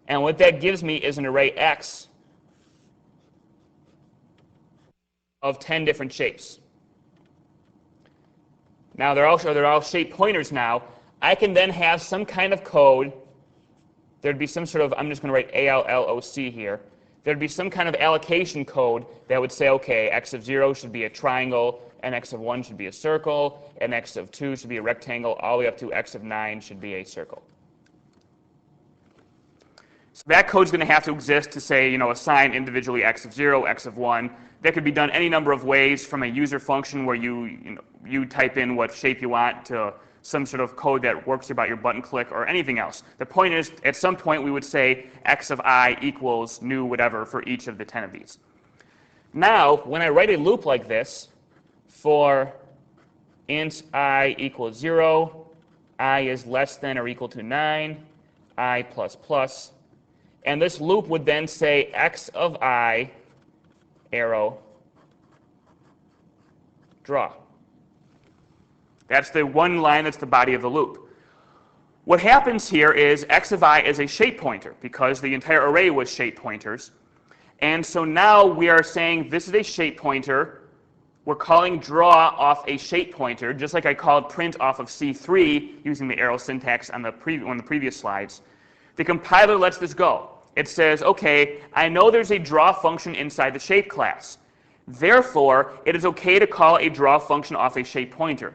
And what that gives me is an array x of 10 different shapes. Now they're all shape pointers now. I can then have some kind of code. There'd be some sort of, I'm just going to write ALLOC here. There'd be some kind of allocation code that would say, okay, x of 0 should be a triangle, and x of 1 should be a circle, and x of 2 should be a rectangle, all the way up to x of 9 should be a circle. So that code's going to have to exist to say, assign individually x of 0, x of 1. That could be done any number of ways, from a user function where you type in what shape you want to some sort of code that works about your button click or anything else. The point is, at some point we would say x of I equals new whatever for each of the 10 of these. Now, when I write a loop like this for int I equals 0, I is less than or equal to 9, I plus plus, and this loop would then say x of I arrow draw. That's the one line that's the body of the loop. What happens here is x of I is a shape pointer because the entire array was shape pointers. And so now we are saying this is a shape pointer. We're calling draw off a shape pointer, just like I called print off of C3 using the arrow syntax on one of the previous slides. The compiler lets this go. it says, okay, I know there's a draw function inside the shape class. Therefore, it is okay to call a draw function off a shape pointer.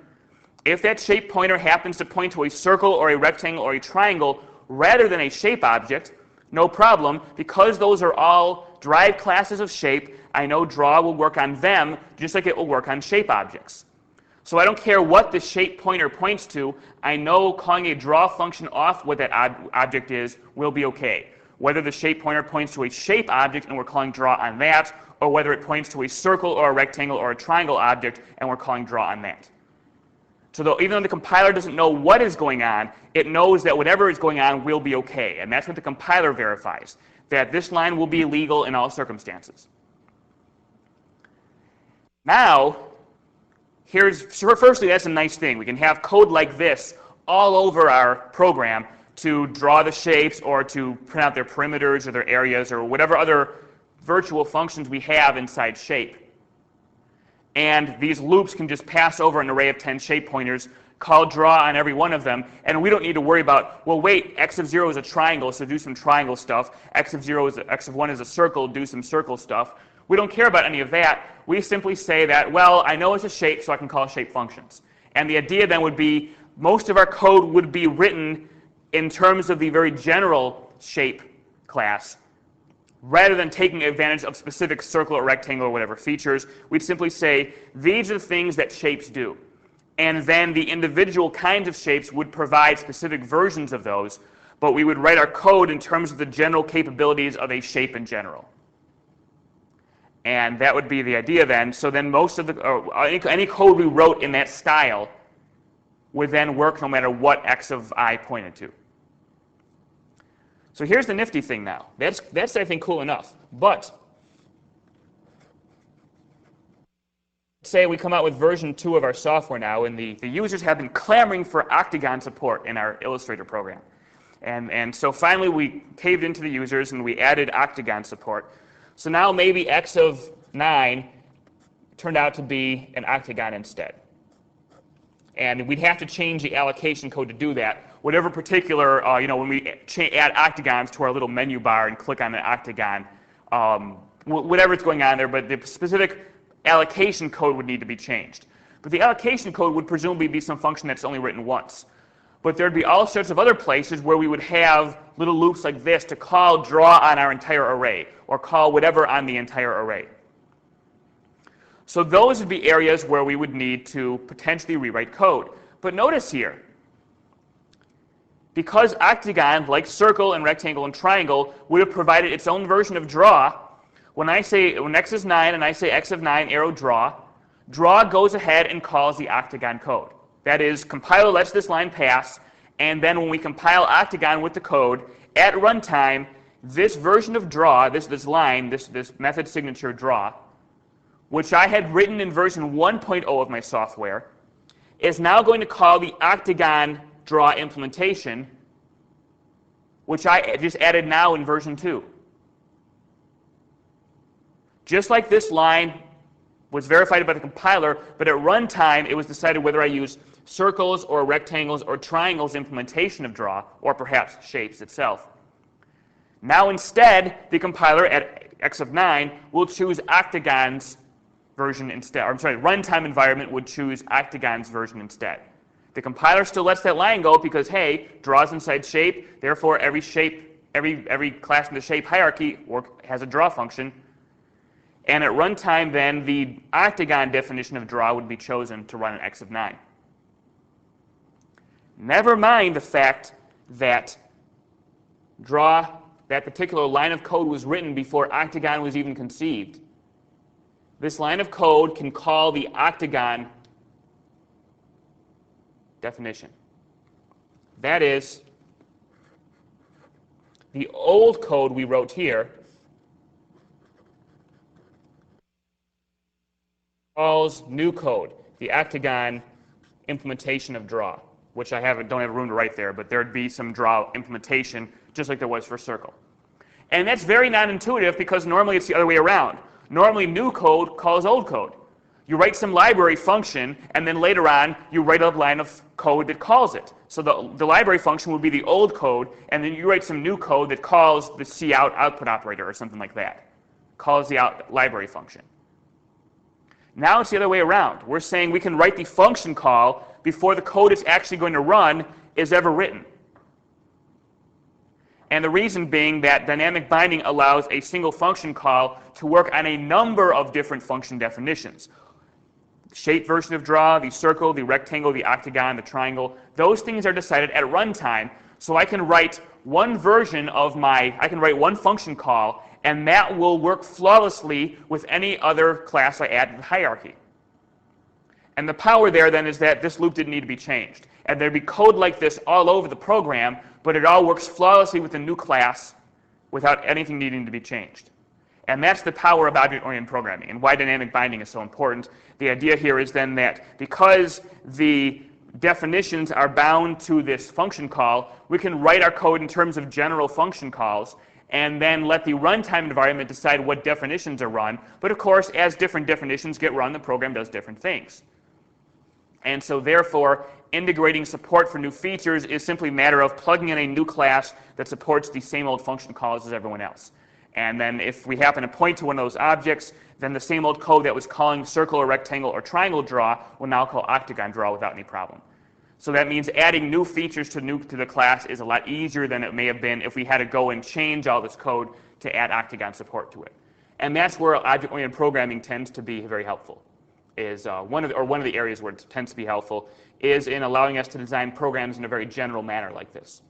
If that shape pointer happens to point to a circle or a rectangle or a triangle rather than a shape object, no problem. Because those are all derived classes of shape, I know draw will work on them just like it will work on shape objects. So I don't care what the shape pointer points to, I know calling a draw function off what that object is will be okay. Whether the shape pointer points to a shape object and we're calling draw on that, or whether it points to a circle or a rectangle or a triangle object and we're calling draw on that. So even though the compiler doesn't know what is going on, it knows that whatever is going on will be okay. And that's what the compiler verifies, that this line will be legal in all circumstances. Now, firstly, that's a nice thing. We can have code like this all over our program to draw the shapes or to print out their perimeters or their areas or whatever other virtual functions we have inside shape. And these loops can just pass over an array of 10 shape pointers, call draw on every one of them, and we don't need to worry about, well, wait, x of 0 is a triangle, so do some triangle stuff. X of 1 is a circle, do some circle stuff. We don't care about any of that. We simply say that, well, I know it's a shape, so I can call shape functions. And the idea then would be most of our code would be written in terms of the very general shape class. Rather than taking advantage of specific circle or rectangle or whatever features, we'd simply say, these are the things that shapes do. And then the individual kinds of shapes would provide specific versions of those, but we would write our code in terms of the general capabilities of a shape in general. And that would be the idea then. So then most of any code we wrote in that style would then work no matter what x of I pointed to. So here's the nifty thing now. That's I think, cool enough. But say we come out with version 2 of our software now, and the users have been clamoring for octagon support in our Illustrator program. And so finally we caved into the users and we added octagon support. So now maybe x of 9 turned out to be an octagon instead. And we'd have to change the allocation code to do that. Whatever particular, when we add octagons to our little menu bar and click on the octagon, whatever's going on there, but the specific allocation code would need to be changed. But the allocation code would presumably be some function that's only written once. But there'd be all sorts of other places where we would have little loops like this to call draw on our entire array, or call whatever on the entire array. So those would be areas where we would need to potentially rewrite code. But notice here, because octagon, like circle and rectangle and triangle, would have provided its own version of draw, when x is 9 and I say x of 9 arrow draw, draw goes ahead and calls the octagon code. That is, compiler lets this line pass, and then when we compile octagon with the code, at runtime, this version of draw, this line, this method signature draw, which I had written in version 1.0 of my software, is now going to call the octagon draw implementation, which I just added now in version 2. Just like this line was verified by the compiler, but at runtime it was decided whether I use circles or rectangles or triangles implementation of draw, or perhaps shapes itself. Now instead, the compiler at x of 9 will choose octagon's version instead. Or I'm sorry, runtime environment would choose octagon's version instead. The compiler still lets that line go because, hey, draws inside shape, therefore every class in the shape hierarchy has a draw function. And at runtime, then, the octagon definition of draw would be chosen to run an x of 9. Never mind the fact that that particular line of code was written before octagon was even conceived. This line of code can call the octagon definition. That is, the old code we wrote here calls new code, the octagon implementation of draw, which I don't have room to write there, but there'd be some draw implementation just like there was for circle. And that's very non-intuitive because normally it's the other way around. Normally new code calls old code. You write some library function, and then later on you write a line of code that calls it. So the library function would be the old code, and then you write some new code that calls the cout output operator or something like that. Calls the library function. Now it's the other way around. We're saying we can write the function call before the code it's actually going to run is ever written. And the reason being that dynamic binding allows a single function call to work on a number of different function definitions. The shape version of draw, the circle, the rectangle, the octagon, the triangle, those things are decided at runtime, so I can write one version of I can write one function call, and that will work flawlessly with any other class I add to the hierarchy. And the power there then is that this loop didn't need to be changed. And there'd be code like this all over the program, but it all works flawlessly with the new class without anything needing to be changed. And that's the power of object-oriented programming and why dynamic binding is so important. The idea here is then that because the definitions are bound to this function call, we can write our code in terms of general function calls and then let the runtime environment decide what definitions are run. But of course, as different definitions get run, the program does different things. And so therefore, integrating support for new features is simply a matter of plugging in a new class that supports the same old function calls as everyone else. And then if we happen to point to one of those objects, then the same old code that was calling circle or rectangle or triangle draw will now call octagon draw without any problem. So that means adding new features to the class is a lot easier than it may have been if we had to go and change all this code to add octagon support to it. And that's where object-oriented programming tends to be very helpful. Is one of the areas where it tends to be helpful is in allowing us to design programs in a very general manner like this.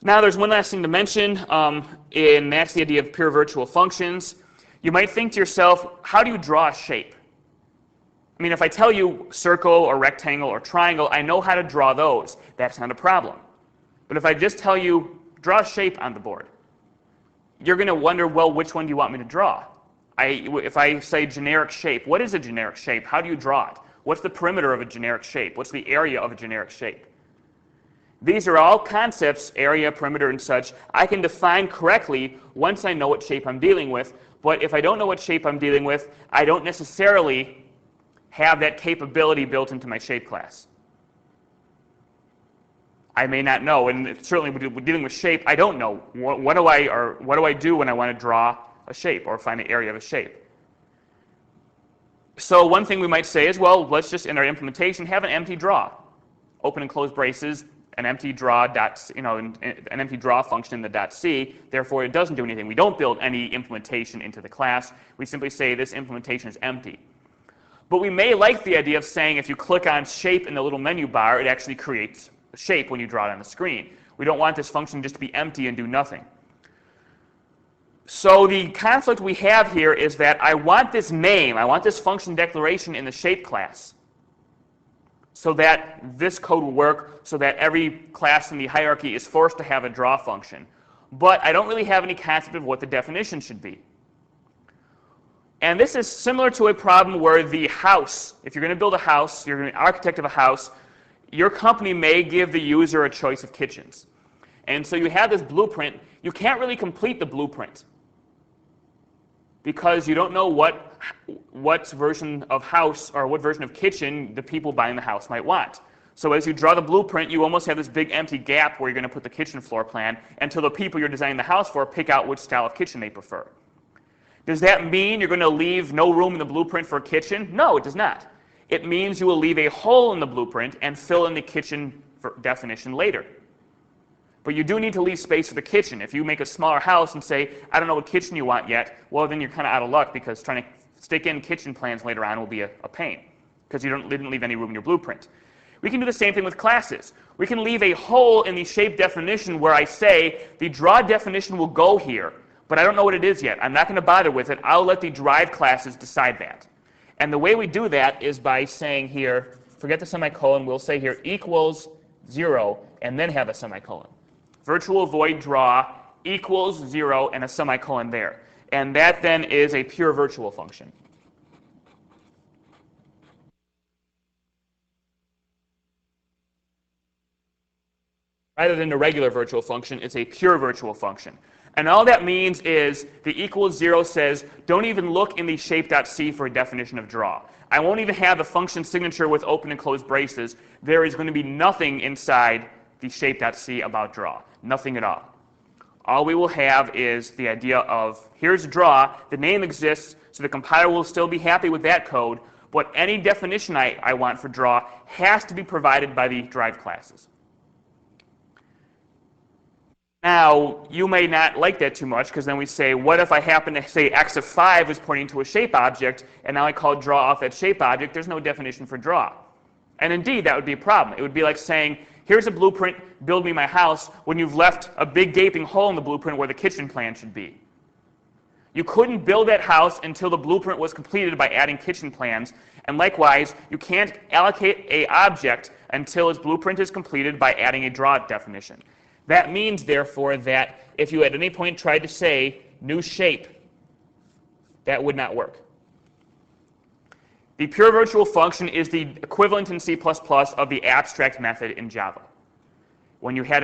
Now there's one last thing to mention, and that's the idea of pure virtual functions. You might think to yourself, how do you draw a shape? I mean, if I tell you circle or rectangle or triangle, I know how to draw those. That's not a problem. But if I just tell you, draw a shape on the board, you're going to wonder, well, which one do you want me to draw? If I say generic shape, what is a generic shape? How do you draw it? What's the perimeter of a generic shape? What's the area of a generic shape? These are all concepts, area, perimeter, and such, I can define correctly once I know what shape I'm dealing with. But if I don't know what shape I'm dealing with, I don't necessarily have that capability built into my shape class. I may not know, and certainly with dealing with shape, I don't know. What do I do when I want to draw a shape or find the area of a shape? So one thing we might say is, well, let's just, in our implementation, have an empty draw. Open and close braces, an empty draw an empty draw function in the .c. Therefore, it doesn't do anything. We don't build any implementation into the class. We simply say this implementation is empty. But we may like the idea of saying if you click on shape in the little menu bar, it actually creates a shape when you draw it on the screen. We don't want this function just to be empty and do nothing. So the conflict we have here is that I want this name, I want this function declaration in the shape class so that this code will work, so that every class in the hierarchy is forced to have a draw function. But I don't really have any concept of what the definition should be. And this is similar to a problem where the house, if you're going to build a house, you're an architect of a house, your company may give the user a choice of kitchens. And so you have this blueprint. You can't really complete the blueprint because you don't know what version of house or what version of kitchen the people buying the house might want. So as you draw the blueprint, you almost have this big empty gap where you're going to put the kitchen floor plan until the people you're designing the house for pick out which style of kitchen they prefer. Does that mean you're going to leave no room in the blueprint for a kitchen? No, it does not. It means you will leave a hole in the blueprint and fill in the kitchen definition later. But you do need to leave space for the kitchen. If you make a smaller house and say, I don't know what kitchen you want yet, well, then you're kind of out of luck because trying to stick in kitchen plans later on will be a pain because you didn't leave any room in your blueprint. We can do the same thing with classes. We can leave a hole in the shape definition where I say the draw definition will go here, but I don't know what it is yet. I'm not going to bother with it. I'll let the derived classes decide that. And the way we do that is by saying here, forget the semicolon, we'll say here equals 0 and then have a semicolon. Virtual void draw equals 0 and a semicolon there. And that then is a pure virtual function. Rather than a regular virtual function, it's a pure virtual function. And all that means is the equals 0 says, don't even look in the shape.c for a definition of draw. I won't even have the function signature with open and closed braces. There is going to be nothing inside the shape.c about draw. Nothing at all. All we will have is the idea of, here's draw, the name exists, so the compiler will still be happy with that code, but any definition I want for draw has to be provided by the derived classes. Now, you may not like that too much, because then we say, what if I happen to say x of 5 is pointing to a shape object, and now I call draw off that shape object? There's no definition for draw. And indeed, that would be a problem. It would be like saying, here's a blueprint, build me my house, when you've left a big gaping hole in the blueprint where the kitchen plan should be. You couldn't build that house until the blueprint was completed by adding kitchen plans, and likewise, you can't allocate an object until its blueprint is completed by adding a draw definition. That means, therefore, that if you at any point tried to say new shape, that would not work. The pure virtual function is the equivalent in C++ of the abstract method in Java. When you had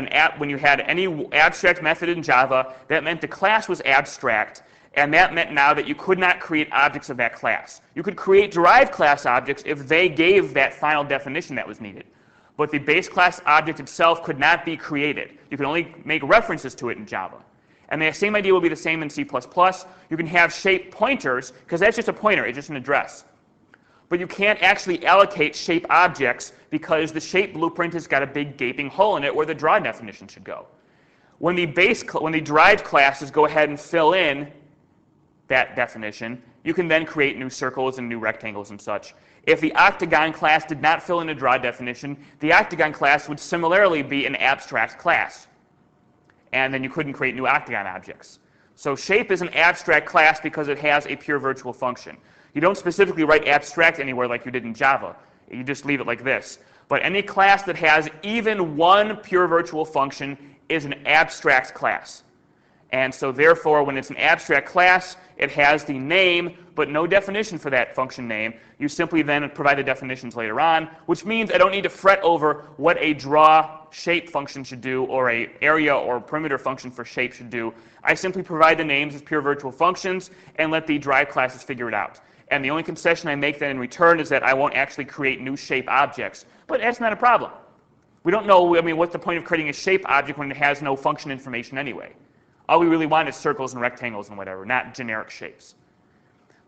any abstract method in Java, that meant the class was abstract, and that meant now that you could not create objects of that class. You could create derived class objects if they gave that final definition that was needed. But the base class object itself could not be created. You can only make references to it in Java. And the same idea will be the same in C++. You can have shape pointers, because that's just a pointer, it's just an address. But you can't actually allocate shape objects because the shape blueprint has got a big gaping hole in it where the draw definition should go. When the derived classes go ahead and fill in that definition, you can then create new circles and new rectangles and such. If the octagon class did not fill in a draw definition, the octagon class would similarly be an abstract class. And then you couldn't create new octagon objects. So shape is an abstract class because it has a pure virtual function. You don't specifically write abstract anywhere like you did in Java. You just leave it like this. But any class that has even one pure virtual function is an abstract class. And so therefore, when it's an abstract class, it has the name, but no definition for that function name. You simply then provide the definitions later on, which means I don't need to fret over what a draw shape function should do or a area or perimeter function for shape should do. I simply provide the names as pure virtual functions and let the derived classes figure it out. And the only concession I make then in return is that I won't actually create new shape objects. But that's not a problem. We don't know, what's the point of creating a shape object when it has no function information anyway? All we really want is circles and rectangles and whatever, not generic shapes.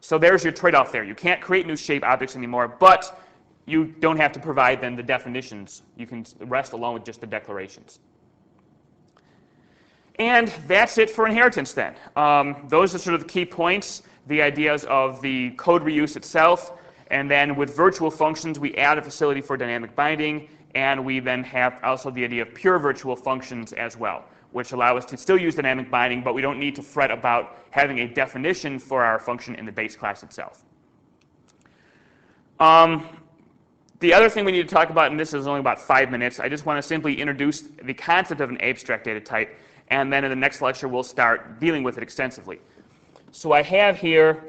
So there's your trade-off there. You can't create new shape objects anymore, but you don't have to provide then the definitions. You can rest alone with just the declarations. And that's it for inheritance then. Those are sort of the key points, the ideas of the code reuse itself, and then with virtual functions we add a facility for dynamic binding, and we then have also the idea of pure virtual functions as well, which allow us to still use dynamic binding, but we don't need to fret about having a definition for our function in the base class itself. The other thing we need to talk about, and this is only about 5 minutes, I just want to simply introduce the concept of an abstract data type, and then in the next lecture we'll start dealing with it extensively. So I have here,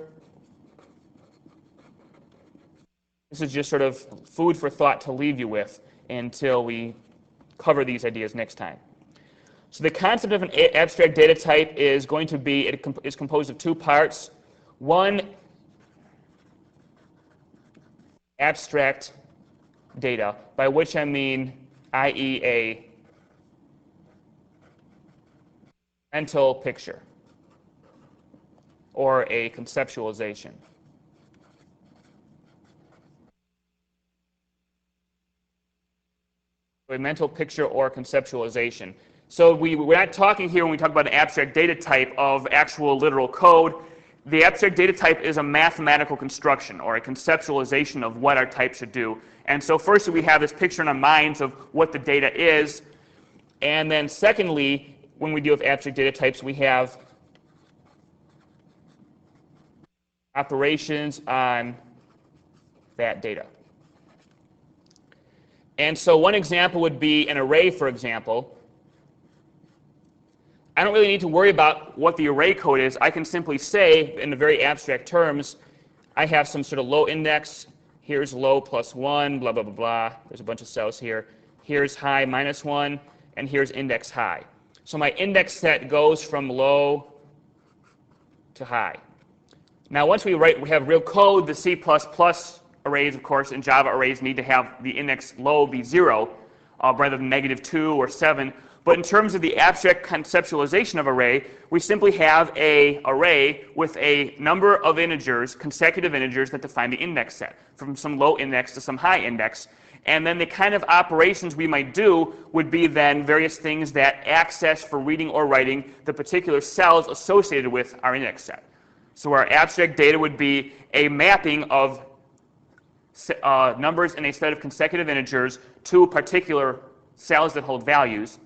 this is just sort of food for thought to leave you with until we cover these ideas next time. So the concept of an abstract data type is going to be, it is composed of two parts. One, abstract data, by which I mean, i.e. a mental picture or a conceptualization. A mental picture or conceptualization. So we're not talking here when we talk about an abstract data type of actual literal code. The abstract data type is a mathematical construction or a conceptualization of what our type should do. And so firstly, we have this picture in our minds of what the data is. And then secondly, when we deal with abstract data types, we have operations on that data. And so one example would be an array, for example. I don't really need to worry about what the array code is. I can simply say, in the very abstract terms, I have some sort of low index. Here's low plus 1, blah, blah, blah, blah. There's a bunch of cells here. Here's high minus 1. and here's index high. So my index set goes from low to high. Now once we have real code, the C++ arrays, of course, and Java arrays need to have the index low be 0 rather than -2 or 7. But in terms of the abstract conceptualization of array, we simply have an array with a number of integers, consecutive integers, that define the index set, from some low index to some high index. And then the kind of operations we might do would be then various things that access for reading or writing the particular cells associated with our index set. So our abstract data would be a mapping of numbers in a set of consecutive integers to particular cells that hold values.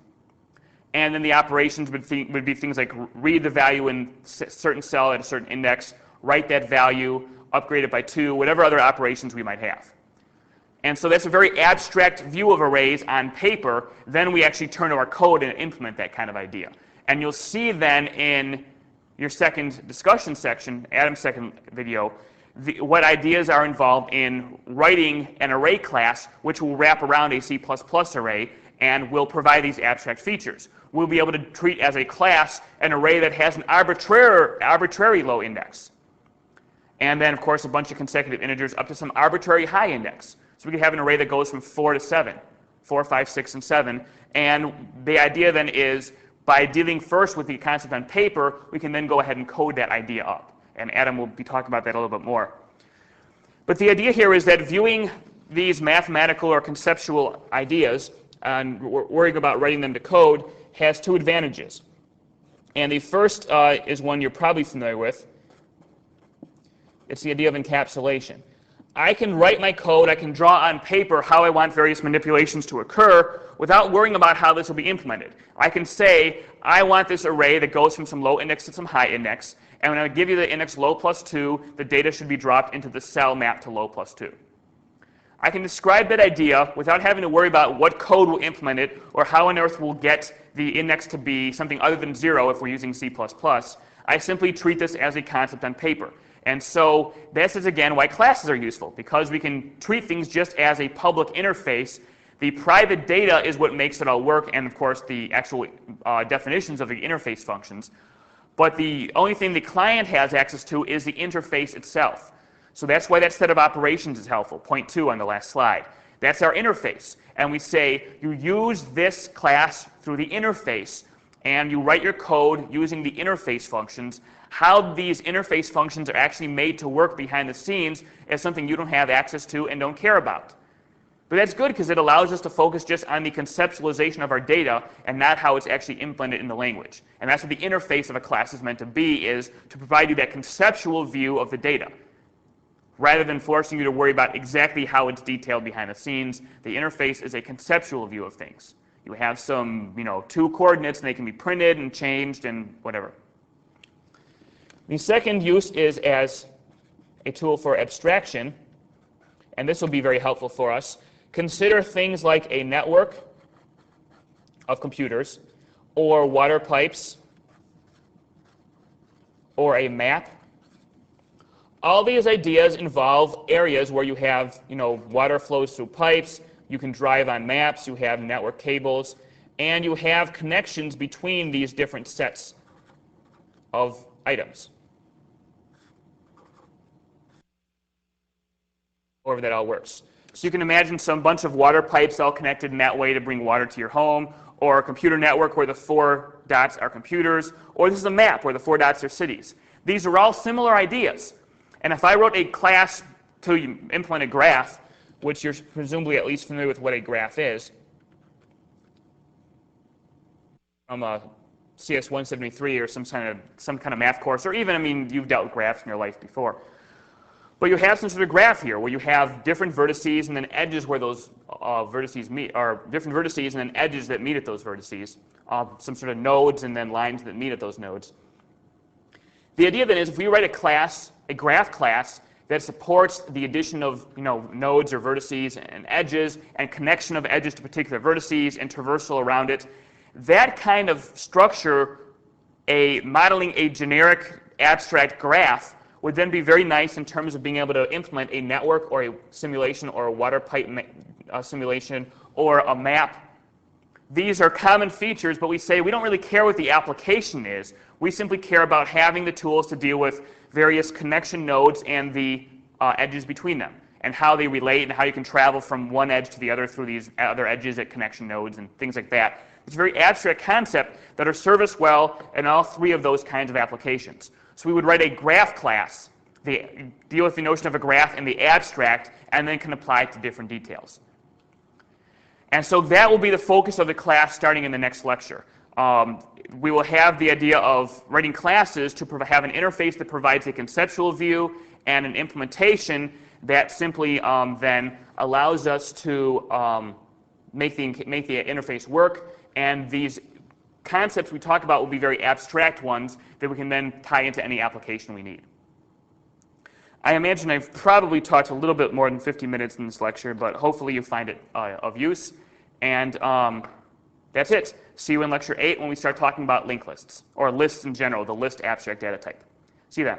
And then the operations would be things like read the value in a certain cell at a certain index, write that value, upgrade it by 2, whatever other operations we might have. And so that's a very abstract view of arrays on paper. Then we actually turn to our code and implement that kind of idea. And you'll see then in your second discussion section, Adam's second video, what ideas are involved in writing an array class which will wrap around a C++ array and will provide these abstract features. We'll be able to treat as a class an array that has an arbitrary low index. And then, of course, a bunch of consecutive integers up to some arbitrary high index. So we could have an array that goes from 4 to 7, 4, 5, 6, and 7. And the idea then is, by dealing first with the concept on paper, we can then go ahead and code that idea up. And Adam will be talking about that a little bit more. But the idea here is that viewing these mathematical or conceptual ideas and worrying about writing them to code has two advantages. And the first is one you're probably familiar with. It's the idea of encapsulation. I can write my code, I can draw on paper how I want various manipulations to occur without worrying about how this will be implemented. I can say, I want this array that goes from some low index to some high index, and when I give you the index low plus 2, the data should be dropped into the cell mapped to low plus 2. I can describe that idea without having to worry about what code will implement it or how on earth we'll get the index to be something other than 0 if we're using C++. I simply treat this as a concept on paper. And so this is, again, why classes are useful, because we can treat things just as a public interface. The private data is what makes it all work, and of course the actual definitions of the interface functions. But the only thing the client has access to is the interface itself. So that's why that set of operations is helpful, point 2 on the last slide. That's our interface. And we say you use this class through the interface, and you write your code using the interface functions. How these interface functions are actually made to work behind the scenes is something you don't have access to and don't care about. But that's good because it allows us to focus just on the conceptualization of our data and not how it's actually implemented in the language. And that's what the interface of a class is meant to be, is to provide you that conceptual view of the data. Rather than forcing you to worry about exactly how it's detailed behind the scenes, the interface is a conceptual view of things. You have some, 2 coordinates, and they can be printed and changed and whatever. The second use is as a tool for abstraction, and this will be very helpful for us. Consider things like a network of computers, or water pipes, or a map. All these ideas involve areas where you have, water flows through pipes, you can drive on maps, you have network cables, and you have connections between these different sets of items. However that all works. So you can imagine some bunch of water pipes all connected in that way to bring water to your home, or a computer network where the 4 dots are computers, or this is a map where the 4 dots are cities. These are all similar ideas. And if I wrote a class to implement a graph, which you're presumably at least familiar with what a graph is, from a CS225 or some kind of math course, or even, you've dealt with graphs in your life before. But you have some sort of graph here where you have different vertices and then edges where those vertices meet, or different vertices and then edges that meet at those vertices, some sort of nodes and then lines that meet at those nodes. The idea then is if we write a class, a graph class, that supports the addition of nodes or vertices and edges and connection of edges to particular vertices and traversal around it, that kind of structure, modeling a generic abstract graph, would then be very nice in terms of being able to implement a network or a simulation or a water pipe simulation or a map these are common features, but we say we don't really care what the application is. We simply care about having the tools to deal with various connection nodes and the edges between them, and how they relate and how you can travel from one edge to the other through these other edges at connection nodes and things like that. It's a very abstract concept that will serve us well in all three of those kinds of applications. So we would write a graph class, deal with the notion of a graph in the abstract, and then can apply it to different details. And so that will be the focus of the class starting in the next lecture. We will have the idea of writing classes to have an interface that provides a conceptual view and an implementation that simply then allows us to make the interface work. And these concepts we talk about will be very abstract ones that we can then tie into any application we need. I imagine I've probably talked a little bit more than 50 minutes in this lecture, but hopefully you find it of use. And that's it. See you in lecture 8 when we start talking about linked lists, or lists in general, the list abstract data type. See you then.